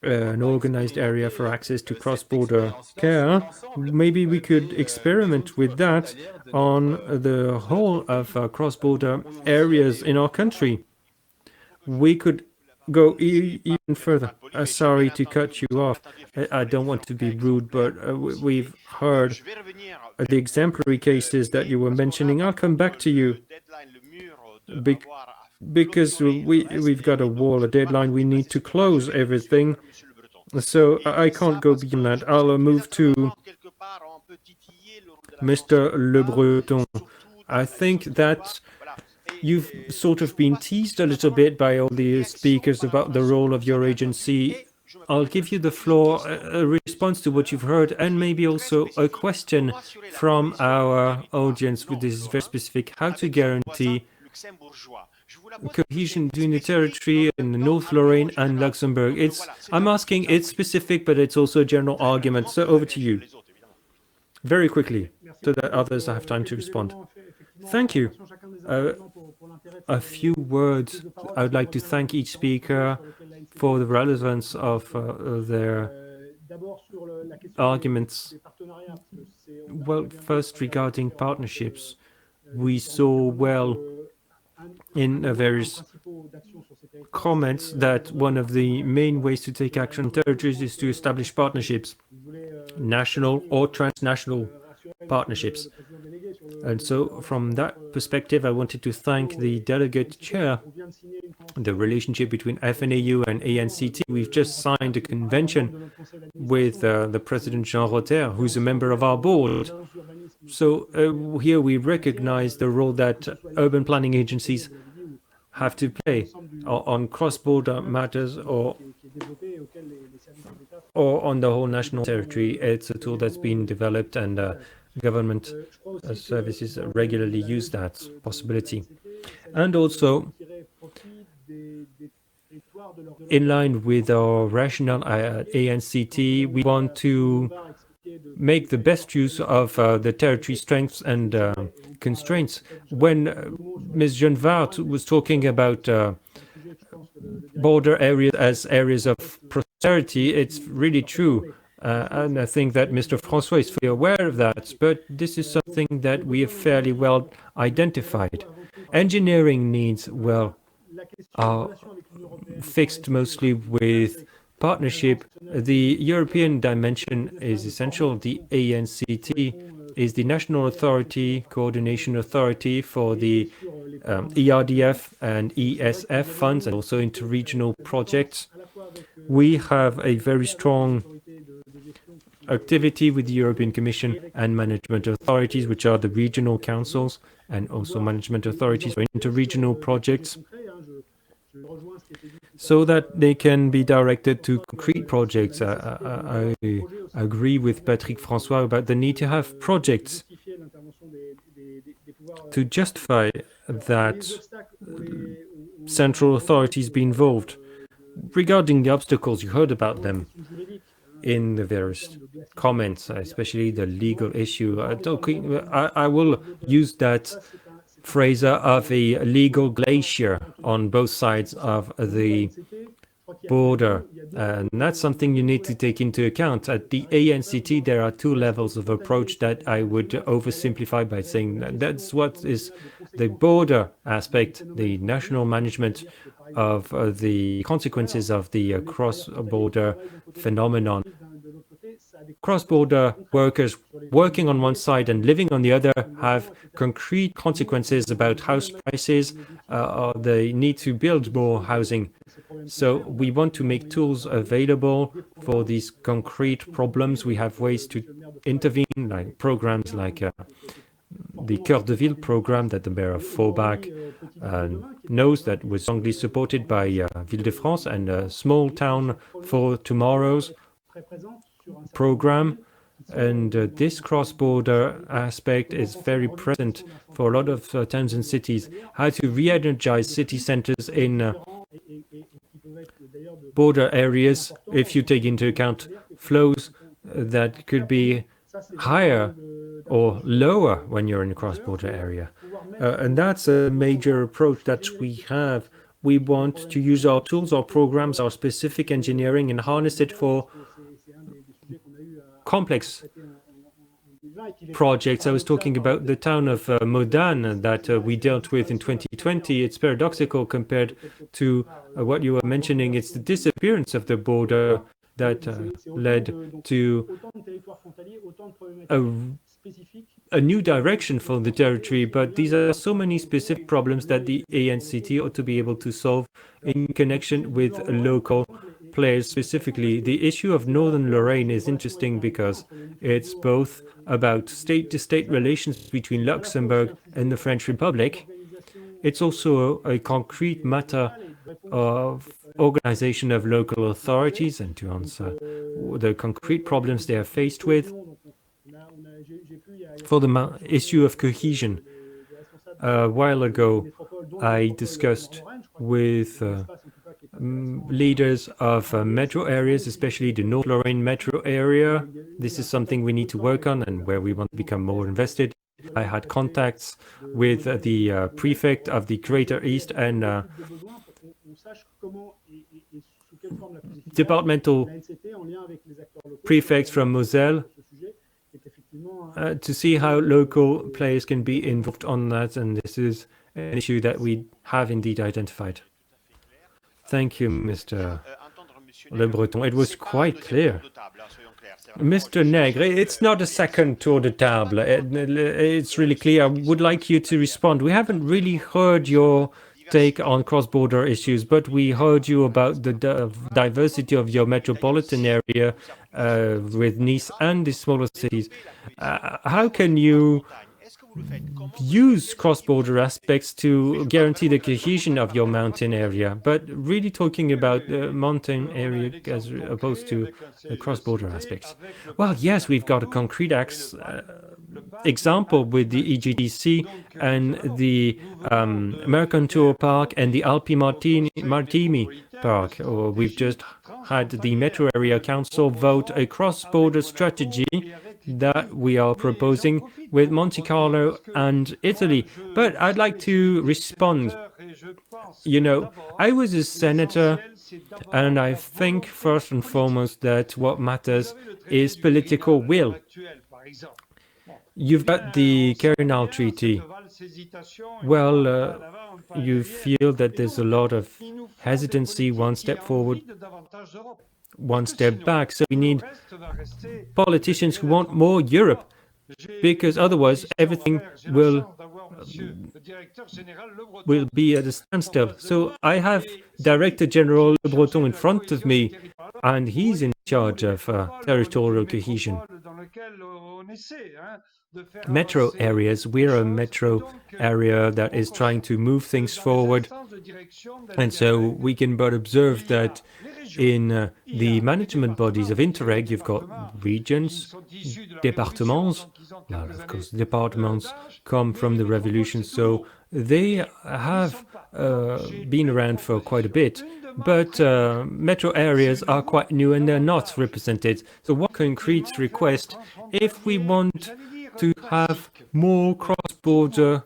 an organized area for access to cross-border care. Maybe we could experiment with that on the whole of cross-border areas in our country. We could go even further. Sorry to cut you off. I don't want to be rude, but we've heard the exemplary cases that you were mentioning. I'll come back to you because we've got a wall, a deadline. We need to close everything. So I can't go beyond that. I'll move to Mr. Le Breton. I think that you've sort of been teased a little bit by all the speakers about the role of your agency. I'll give you the floor, a response to what you've heard, and maybe also a question from our audience, which is very specific: how to guarantee cohesion between the territory in North Lorraine and Luxembourg. I'm asking, it's specific, but it's also a general argument. So over to you, very quickly, so that others have time to respond. Thank you. A few words. I would like to thank each speaker for the relevance of their arguments. Well, first, regarding partnerships, we saw well in various comments that one of the main ways to take action on territories is to establish partnerships, national or transnational partnerships. And so from that perspective, I wanted to thank the delegate chair. The relationship between FNAU and ANCT, we've just signed a convention with the president Jean Rotter, who's a member of our board. So here we recognize the role that urban planning agencies have to play on cross-border matters or on the whole national territory. It's a tool that's been developed, and government services regularly use that possibility. And also, in line with our rationale at ANCT, we want to make the best use of the territory strengths and constraints. When Ms. Genevard was talking about border areas as areas of prosperity, it's really true. And I think that Mr. François is fully aware of that, but this is something that we have fairly well identified. Engineering needs, well, are fixed mostly with partnership. The European dimension is essential. The ANCT is the national authority, coordination authority for the ERDF and ESF funds and also interregional projects. We have a very strong activity with the European Commission and management authorities, which are the regional councils and also management authorities for interregional projects, so that they can be directed to concrete projects. I agree with Patrice François about the need to have projects to justify that central authorities be involved. Regarding the obstacles, you heard about them in the various comments, especially the legal issue. I will use that phrase of a legal glacier on both sides of the border. And that's something you need to take into account. At the ANCT, there are two levels of approach that I would oversimplify by saying that's what is the border aspect, the national management of the consequences of the cross-border phenomenon. Cross-border workers working on one side and living on the other have concrete consequences about house prices, or they need to build more housing. So we want to make tools available for these concrete problems. We have ways to intervene, like programs like the Cœur de Ville program that the mayor of Forbach knows, that was strongly supported by Ville de France, and a small town for tomorrow's program. And this cross-border aspect is very present for a lot of towns and cities. How to re-energize city centers in border areas, if you take into account flows that could be higher or lower when you're in a cross-border area. And that's a major approach that we have. We want to use our tools, our programs, our specific engineering, and harness it for complex projects. I was talking about the town of Modane that we dealt with in 2020. It's paradoxical compared to what you were mentioning. It's the disappearance of the border that led to a new direction for the territory. But these are so many specific problems that the ANCT ought to be able to solve in connection with local players. Specifically, the issue of Northern Lorraine is interesting because it's both about state-to-state relations between Luxembourg and the French Republic. It's also a concrete matter of organization of local authorities and to answer the concrete problems they are faced with. For the issue of cohesion, a while ago I discussed with leaders of metro areas, especially the North Lorraine metro area. This is something we need to work on and where we want to become more invested. I had contacts with the prefect of the Greater East and departmental prefects from Moselle to see how local players can be involved on that, and this is an issue that we have indeed identified. Thank you, Mr. Le Breton. It was quite clear. Mr. Nègre, it's not a second tour de table. It's really clear. I would like you to respond. We haven't really heard your take on cross-border issues, but we heard you about the diversity of your metropolitan area with Nice and the smaller cities. How can you use cross-border aspects to guarantee the cohesion of your mountain area, but really talking about the mountain area as opposed to the cross-border aspects? Well, yes, we've got a concrete example with the EGDC and the Mercantour Park and the Alpi Martini Park. Or we've just had the Metro Area Council vote a cross-border strategy that we are proposing with Monte Carlo and Italy. But I'd like to respond. You know, I was a senator, and I think first and foremost that what matters is political will. You've got the Quirinal Treaty. Well, you feel that there's a lot of hesitancy, one step forward, one step back. So we need politicians who want more Europe, because otherwise everything will be at a standstill. So I have Director General Le Breton in front of me, and he's in charge of territorial cohesion. Metro areas, we're a metro area that is trying to move things forward, and so we can but observe that in the management bodies of Interreg, you've got regions, départements. Well, of course, departments come from the revolution, so they have been around for quite a bit. But metro areas are quite new and they're not represented. So one concrete request, if we want to have more cross-border,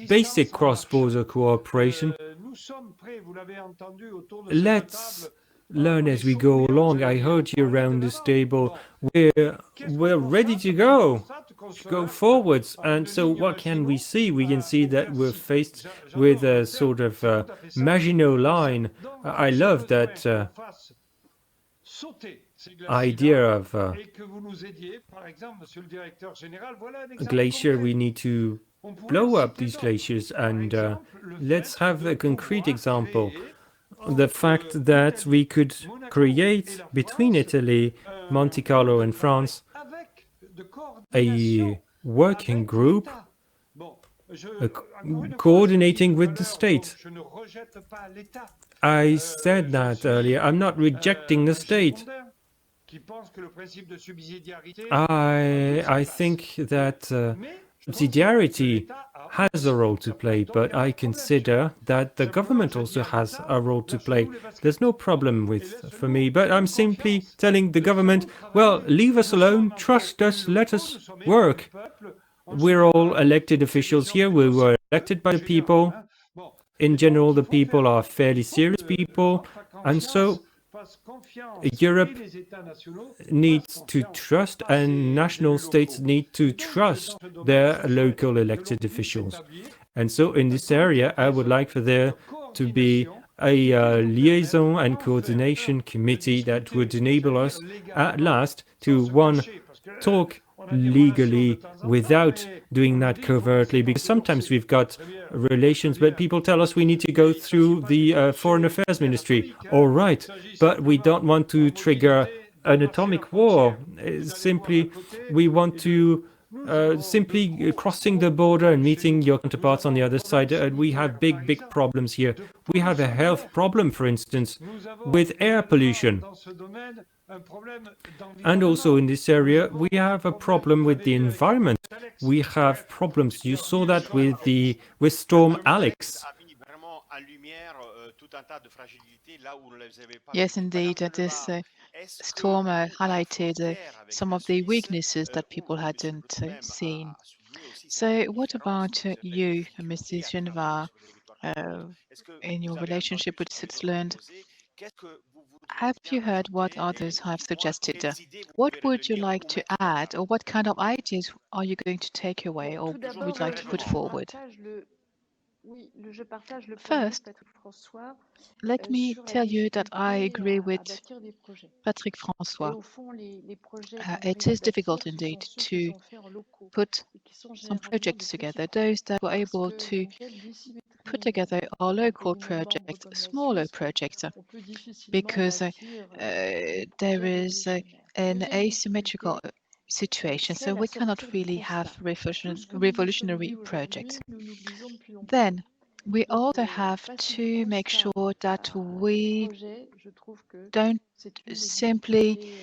basic cross-border cooperation, let's learn as we go along. I heard you around this table. We're ready to go forwards. And so what can we see? We can see that we're faced with a sort of Maginot Line. I love that idea of a glacier. We need to blow up these glaciers, and let's have a concrete example. The fact that we could create between Italy, Monte Carlo and France a working group coordinating with the state. I said that earlier. I'm not rejecting the state. I think that subsidiarity has a role to play, but I consider that the government also has a role to play. There's no problem for me, but I'm simply telling the government, well, leave us alone, trust us, let us work. We're all elected officials here. We were elected by the people. In general, the people are fairly serious people, and so Europe needs to trust, and national states need to trust their local elected officials. And so in this area, I would like for there to be a liaison and coordination committee that would enable us at last to, one, talk legally without doing that covertly, because sometimes we've got relations, but people tell us we need to go through the Foreign Affairs Ministry. All right, but we don't want to trigger an atomic war. Simply, we want to simply crossing the border and meeting your counterparts on the other side. We have big problems here. We have a health problem, for instance, with air pollution. And also in this area, we have a problem with the environment. We have problems. You saw that with Storm Alex. Yes, indeed. This storm highlighted some of the weaknesses that people hadn't seen. So what about you, Mrs. Genevard, in your relationship with Switzerland? Have you heard what others have suggested? What would you like to add, or what kind of ideas are you going to take away or would like to put forward? First, let me tell you that I agree with Patrick François. It is difficult indeed to put some projects together. Those that were able to put together our local projects, smaller projects, because there is an asymmetrical situation, so we cannot really have revolutionary projects. Then we also have to make sure that we don't simply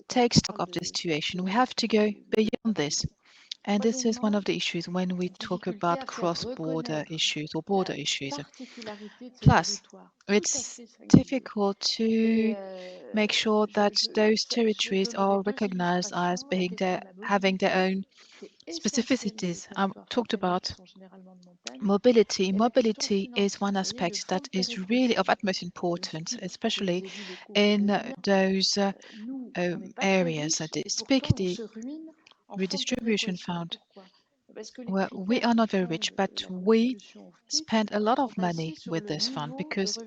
take stock of the situation. We have to go beyond this. And this is one of the issues when we talk about cross-border issues or border issues. Plus, it's difficult to make sure that those territories are recognized as having their own specificities. I talked about mobility. Mobility is one aspect that is really of utmost importance, especially in those areas. Speak the redistribution fund. Well, we are not very rich, but we spend a lot of money with this fund because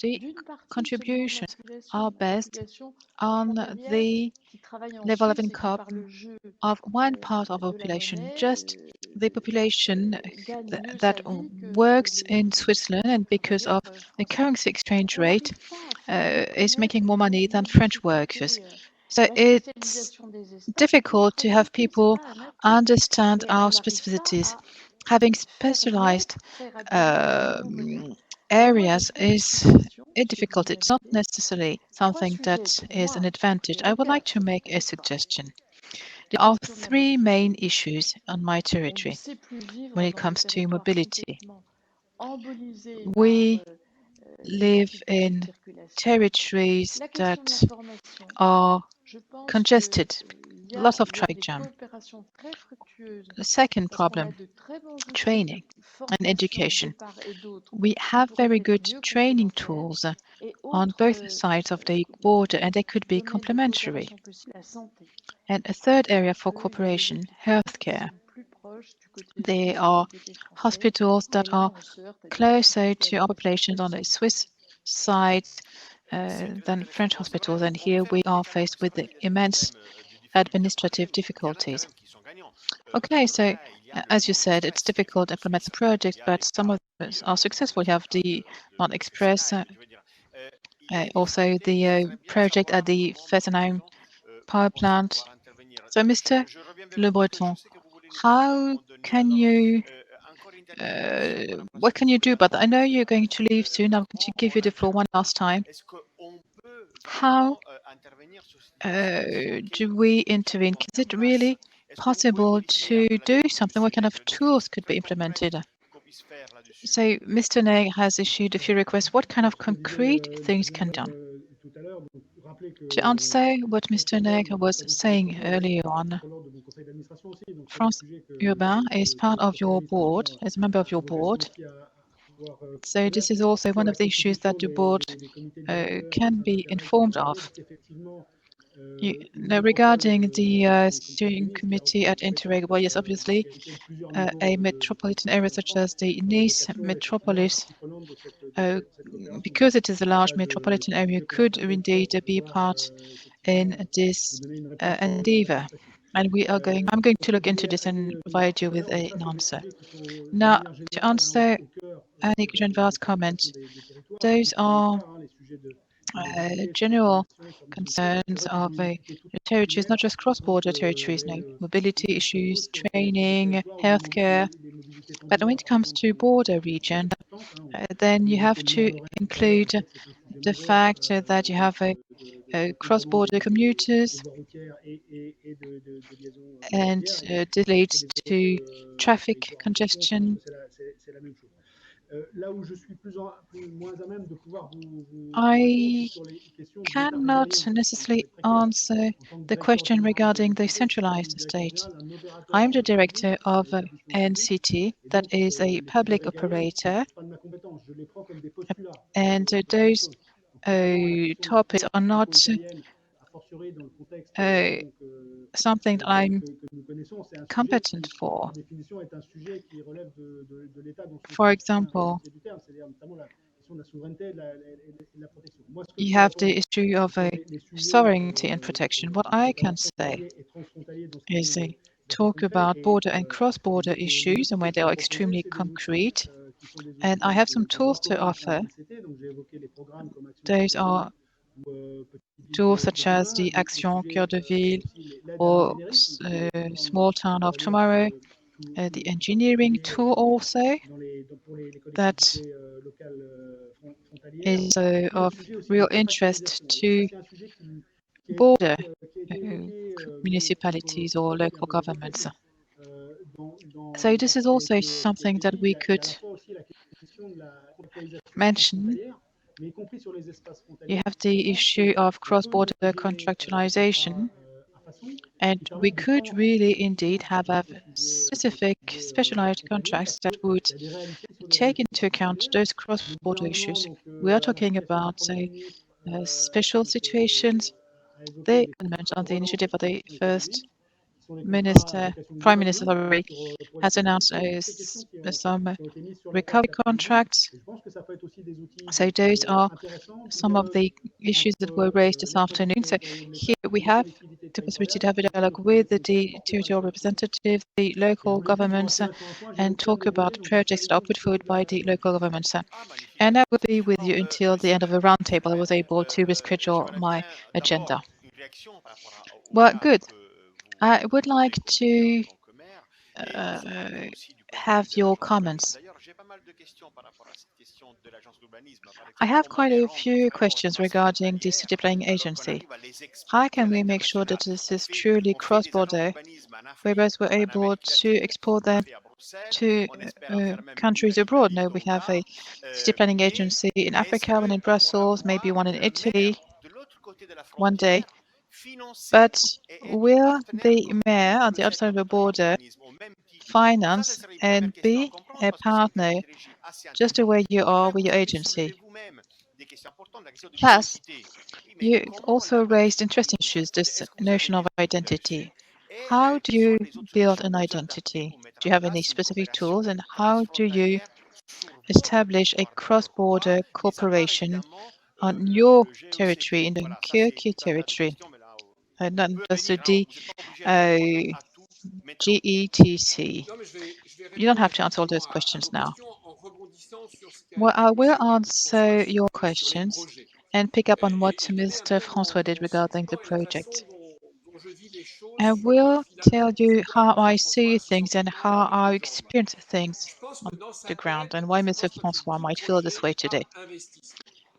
the contributions are based on the level of income of one part of the population, just the population that works in Switzerland, and because of the currency exchange rate, is making more money than French workers. So it's difficult to have people understand our specificities. Having specialized areas is difficult. It's not necessarily something that is an advantage. I would like to make a suggestion. There are three main issues on my territory when it comes to mobility. We live in territories that are congested, lots of traffic jam. The second problem, training and education. We have very good training tools on both sides of the border, and they could be complementary. And a third area for cooperation, healthcare. There are hospitals that are closer to our populations on the Swiss side than French hospitals, and here we are faced with the immense administrative difficulties. Okay, so as you said, it's difficult to implement the project, but some of us are successful. You have the Mont Express, also the project at the FNAU power plant. So, Mr. Le Breton, how can you, what can you do? But I know you're going to leave soon. I'm going to give you the floor one last time. How do we intervene? Is it really possible to do something? What kind of tools could be implemented? So Mr. Nègre has issued a few requests. What kind of concrete things can be done? To answer what Mr. Nègre was saying earlier on, France Urbain is part of your board, is a member of your board. So this is also one of the issues that the board can be informed of. Now, regarding the steering committee at Interreg, well, yes, obviously, a metropolitan area such as the Nice Metropolis, because it is a large metropolitan area, could indeed be part in this endeavor. And I'm going to look into this and provide you with an answer. Now, to answer Annick Genevard's comment, those are general concerns of territories, not just cross-border territories, no, mobility issues, training, healthcare. But when it comes to border region, then you have to include the fact that you have cross-border commuters, and this leads to traffic congestion. I cannot necessarily answer the question regarding the centralized state. I'm the director of ANCT, that is a public operator, and those topics are not something that I'm competent for. For example, you have the issue of sovereignty and protection. What I can say is talk about border and cross-border issues and where they are extremely concrete. And I have some tools to offer. Those are tools such as the Action Cœur de Ville or Small Town of Tomorrow, the engineering tool also that is of real interest to border municipalities or local governments. So this is also something that we could mention. You have the issue of cross-border contractualization, and we could really indeed have a specific specialized contracts that would take into account those cross-border issues. We are talking about, say, special situations. The element on the initiative of the Prime Minister, sorry, has announced some recovery contracts. So those are some of the issues that were raised this afternoon. So here we have the possibility to have a dialogue with the territorial representatives, the local governments, and talk about projects that are put forward by the local governments. And I will be with you until the end of the roundtable. I was able to reschedule my agenda. Well, good. I would like to have your comments. I have quite a few questions regarding the city planning agency. How can we make sure that this is truly cross-border, whereas we're able to export them to countries abroad? No, we have a city planning agency in Africa, one in Brussels, maybe one in Italy one day. But will the mayor on the other side of the border finance and be a partner just the way you are with your agency? Plus, you've also raised interesting issues, this notion of identity. How do you build an identity? Do you have any specific tools, and how do you establish a cross-border cooperation on your territory, in the Dunkerque territory? Not just the GETC. You don't have to answer all those questions now. Well, I will answer your questions and pick up on what Mr. François did regarding the project. I will tell you how I see things and how I experience things on the ground and why Mr. François might feel this way today.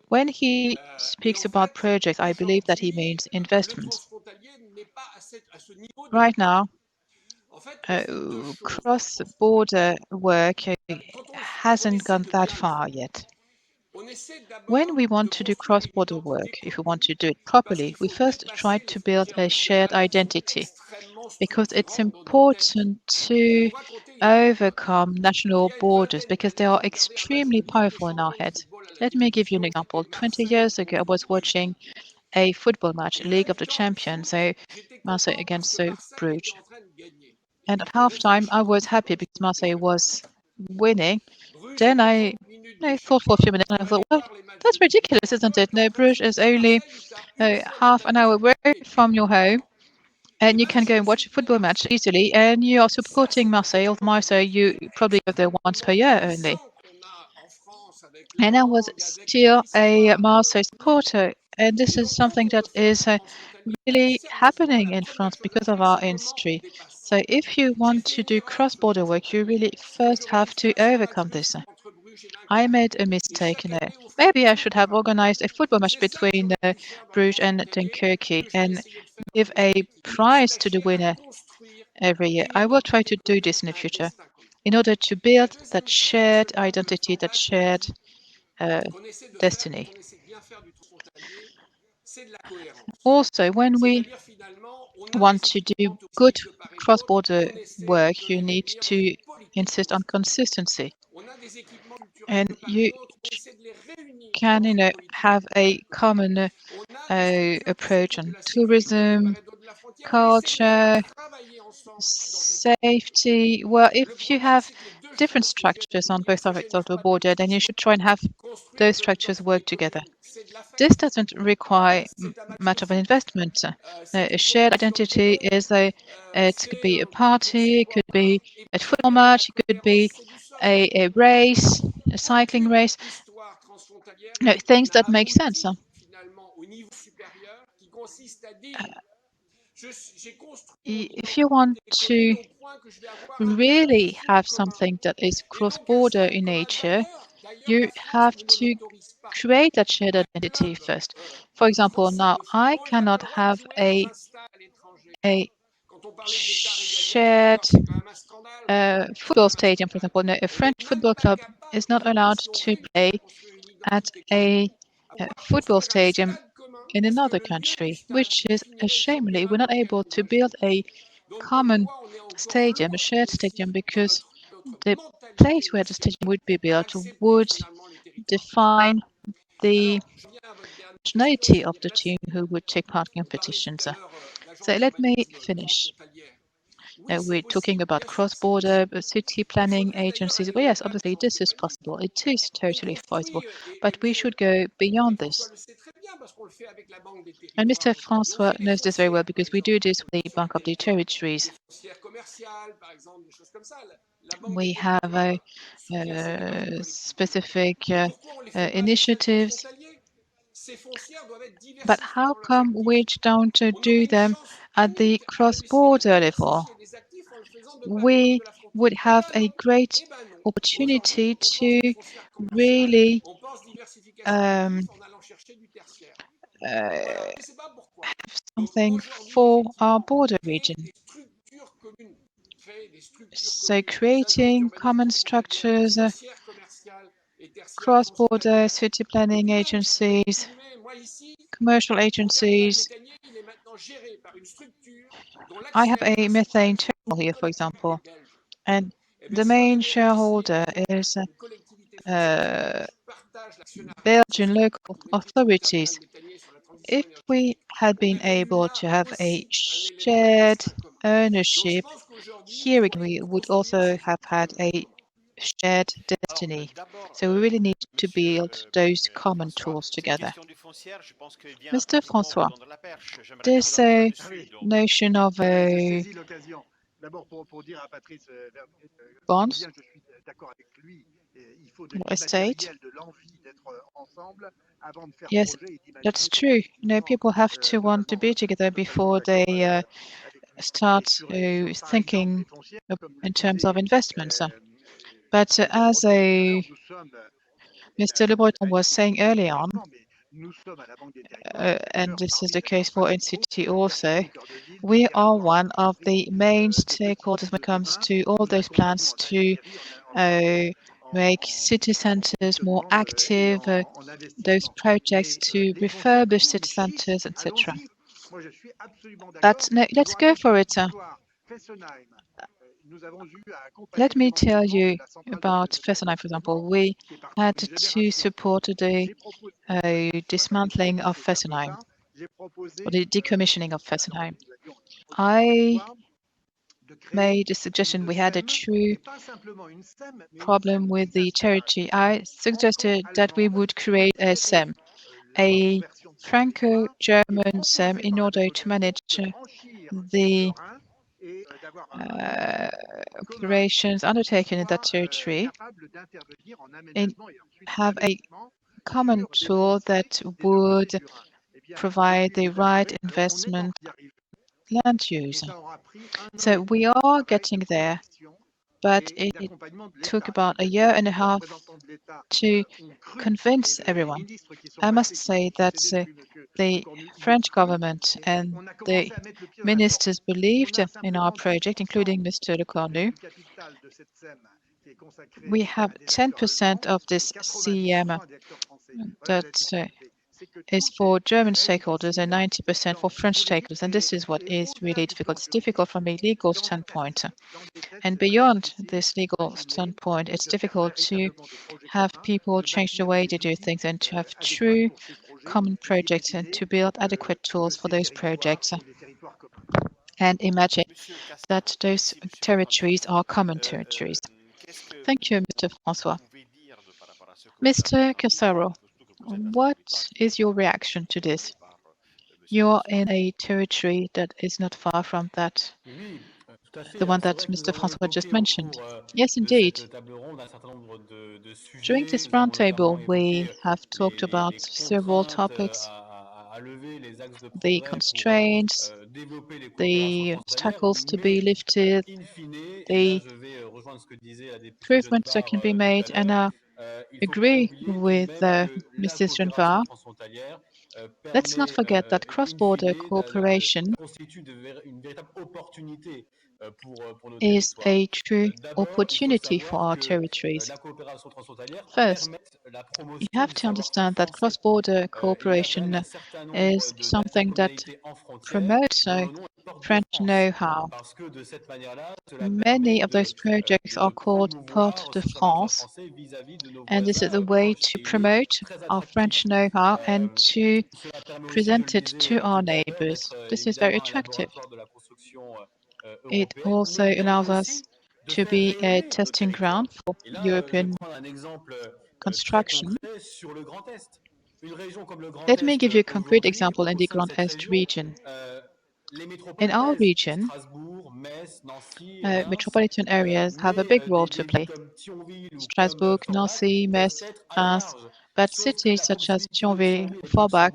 When he speaks about projects, I believe that he means investments. Right now, cross-border work hasn't gone that far yet. When we want to do cross-border work, if we want to do it properly, we first try to build a shared identity, because it's important to overcome national borders because they are extremely powerful in our heads. Let me give you an example. 20 years ago, I was watching a football match, League of the Champions, so Marseille against Bruges. And at halftime, I was happy because Marseille was winning. Then I thought for a few minutes and I thought, well, that's ridiculous, isn't it? No, Bruges is only half an hour away from your home, and you can go and watch a football match easily, and you are supporting Marseille. Marseille, you probably go there once per year only. And I was still a Marseille supporter, and this is something that is really happening in France because of our history. So if you want to do cross-border work, you really first have to overcome this. I made a mistake. Maybe I should have organized a football match between Bruges and Dunkerque and give a prize to the winner every year. I will try to do this in the future in order to build that shared identity, that shared destiny. Also, when we want to do good cross-border work, you need to insist on consistency. And you can, have a common approach on tourism, culture, safety. Well, if you have different structures on both sides of the border, then you should try and have those structures work together. This doesn't require much of an investment. A shared identity is it could be a party, it could be a football match, it could be a race, a cycling race. Things that make sense. If you want to really have something that is cross-border in nature, you have to create that shared identity first. For example, now I cannot have a shared football stadium, for example. No, a French football club is not allowed to play at a football stadium in another country, which is a shame. We're not able to build a common stadium, a shared stadium, because the place where the stadium would be built would define the nationality of the team who would take part in competitions. So let me finish. We're talking about cross-border city planning agencies. Well, yes, obviously this is possible. It is totally feasible, but we should go beyond this. And Mr. François knows this very well because we do this with the Bank of the Territories. We have specific initiatives, but how come we don't do them at the cross-border level? We would have a great opportunity to really have something for our border region. So creating common structures, cross-border city planning agencies, commercial agencies. I have a methane terminal here, for example, and the main shareholder is Belgian local authorities. If we had been able to have a shared ownership, here again we would also have had a shared destiny. So we really need to build those common tools together. Mr. François, this notion of a bonds or estate, yes, that's true. People have to want to be together before they start thinking in terms of investments. But as Mr. Le Breton was saying early on, and this is the case for ANCT also, we are one of the main stakeholders when it comes to all those plans to make city centres more active, those projects to refurbish city centres, etc. But no, let's go for it. Let me tell you about Fessenheim, for example. We had to support the dismantling of Fessenheim, or the decommissioning of Fessenheim. I made a suggestion. We had a true problem with the territory. I suggested that we would create a SEM, a Franco-German SEM, in order to manage the operations undertaken in that territory and have a common tool that would provide the right investment land use. So we are getting there, but it took about a year and a half to convince everyone. I must say that the French government and the ministers believed in our project, including Mr. Le Cornu. We have 10% of this CEM that is for German stakeholders and 90% for French stakeholders. And this is what is really difficult. It's difficult from a legal standpoint. And beyond this legal standpoint, it's difficult to have people change the way they do things and to have true common projects and to build adequate tools for those projects. And imagine that those territories are common territories. Thank you, Mr. François. Mr. Cassaro, what is your reaction to this? You're in a territory that is not far from that, the one that Mr. François just mentioned. Yes, indeed. During this roundtable, we have talked about several topics, the constraints, the obstacles to be lifted, the improvements that can be made, and I agree with Mrs. Genevard. Let's not forget that cross-border cooperation is a true opportunity for our territories. First, you have to understand that cross-border cooperation is something that promotes French know-how. Many of those projects are called Porte de France, and this is a way to promote our French know-how and to present it to our neighbors. This is very attractive. It also allows us to be a testing ground for European construction. Let me give you a concrete example in the Grand Est region. In our region, metropolitan areas have a big role to play. Strasbourg, Nancy, Metz, Reims, but cities such as Thionville, Forbach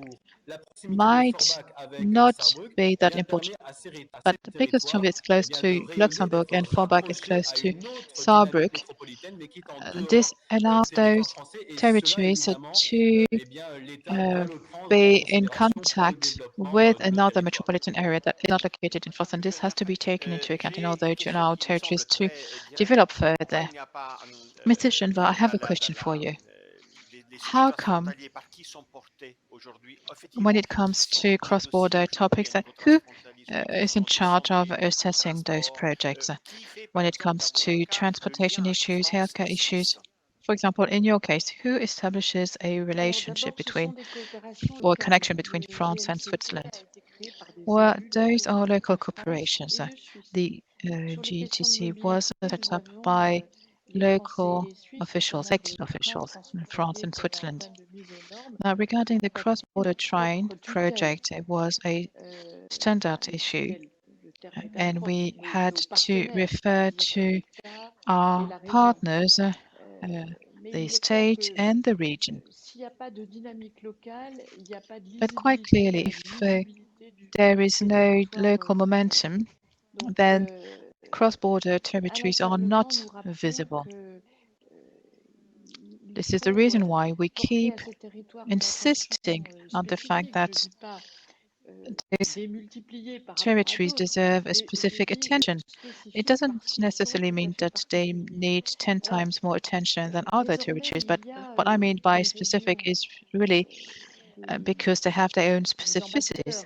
might not be that important. But because Thionville is close to Luxembourg and Forbach is close to Saarbrück, this allows those territories to be in contact with another metropolitan area that is not located in France, and this has to be taken into account in order to allow territories to develop further. Mr. Genevard, I have a question for you. How come, when it comes to cross-border topics, who is in charge of assessing those projects? When it comes to transportation issues, healthcare issues, For example, in your case, who establishes a relationship between or a connection between France and Switzerland? Well, those are local corporations. The GTC was set up by local officials, elected officials in France and Switzerland. Now, regarding the cross-border train project, it was a standard issue, and we had to refer to our partners, the state and the region. But quite clearly, if there is no local momentum, then cross-border territories are not visible. This is the reason why we keep insisting on the fact that these territories deserve a specific attention. It doesn't necessarily mean that they need 10 times more attention than other territories, but what I mean by specific is really because they have their own specificities.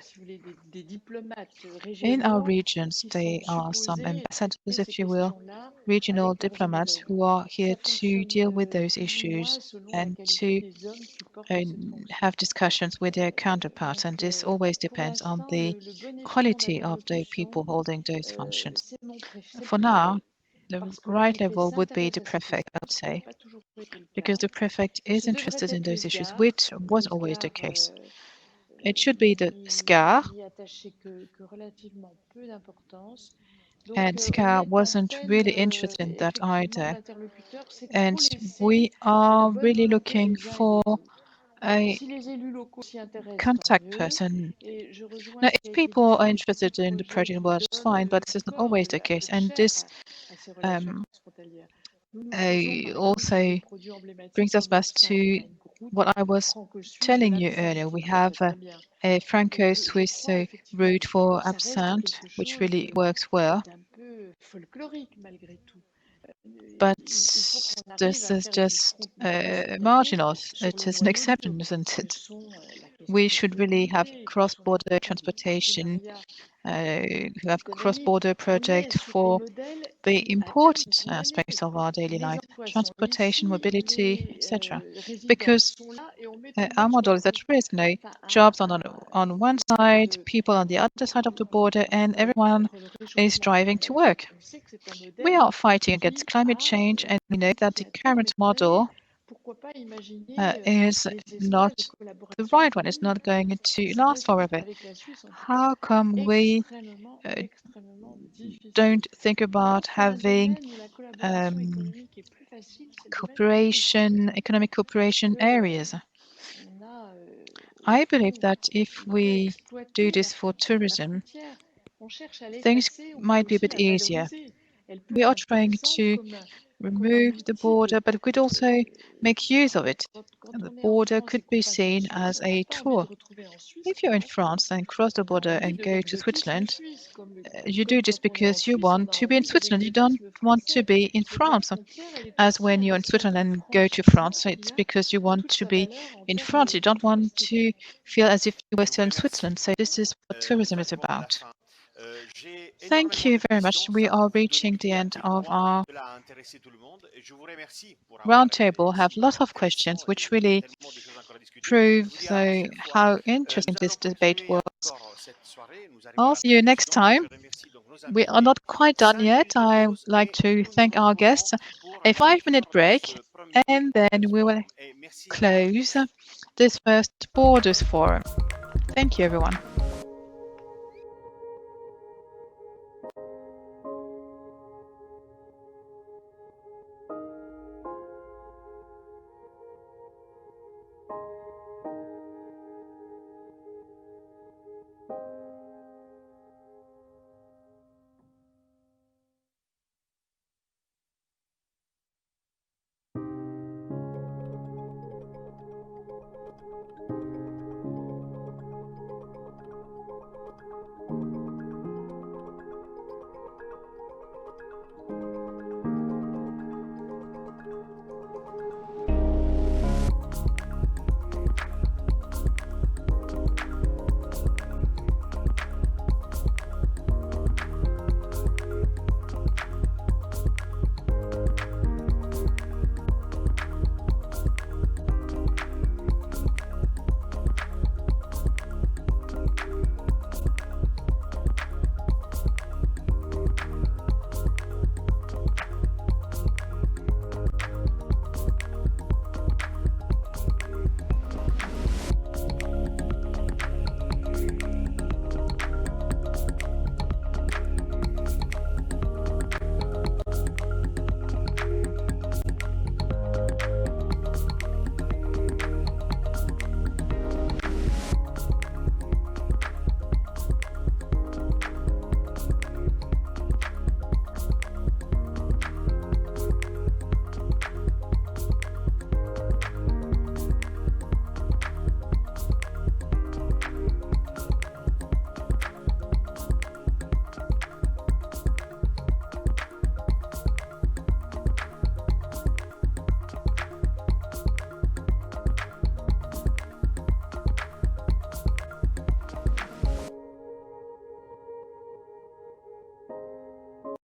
In our regions, there are some ambassadors, if you will, regional diplomats who are here to deal with those issues and to have discussions with their counterparts, and this always depends on the quality of the people holding those functions. For now, the right level would be the prefect, I would say, because the prefect is interested in those issues, which was always the case. It should be the SCAR, and SCAR wasn't really interested in that either. And we are really looking for a contact person. Now, if people are interested in the project, well, it's fine, but this is not always the case. And this also brings us back to what I was telling you earlier. We have a Franco-Swiss route for absinthe, which really works well. But this is just marginal. It is an exception, isn't it? We should really have cross-border transportation, have cross-border project for the important aspects of our daily life, transportation, mobility, etc. Because our model is at risk. Jobs on one side, people on the other side of the border, and everyone is driving to work. We are fighting against climate change, and we know that the current model is not the right one. It's not going to last forever. How come we don't think about having cooperation, economic cooperation areas? I believe that if we do this for tourism, things might be a bit easier. We are trying to remove the border, but we could also make use of it. The border could be seen as a tool. If you're in France and cross the border and go to Switzerland, you do this because you want to be in Switzerland. You don't want to be in France. As when you're in Switzerland and go to France, it's because you want to be in France. You don't want to feel as if you were still in Switzerland. So this is what tourism is about. Thank you very much. We are reaching the end of our roundtable. Have lots of questions, which really prove how interesting this debate was. I'll see you next time. We are not quite done yet. I would like to thank our guests. A 5-minute break, and then we will close this first Borders Forum. Thank you, everyone.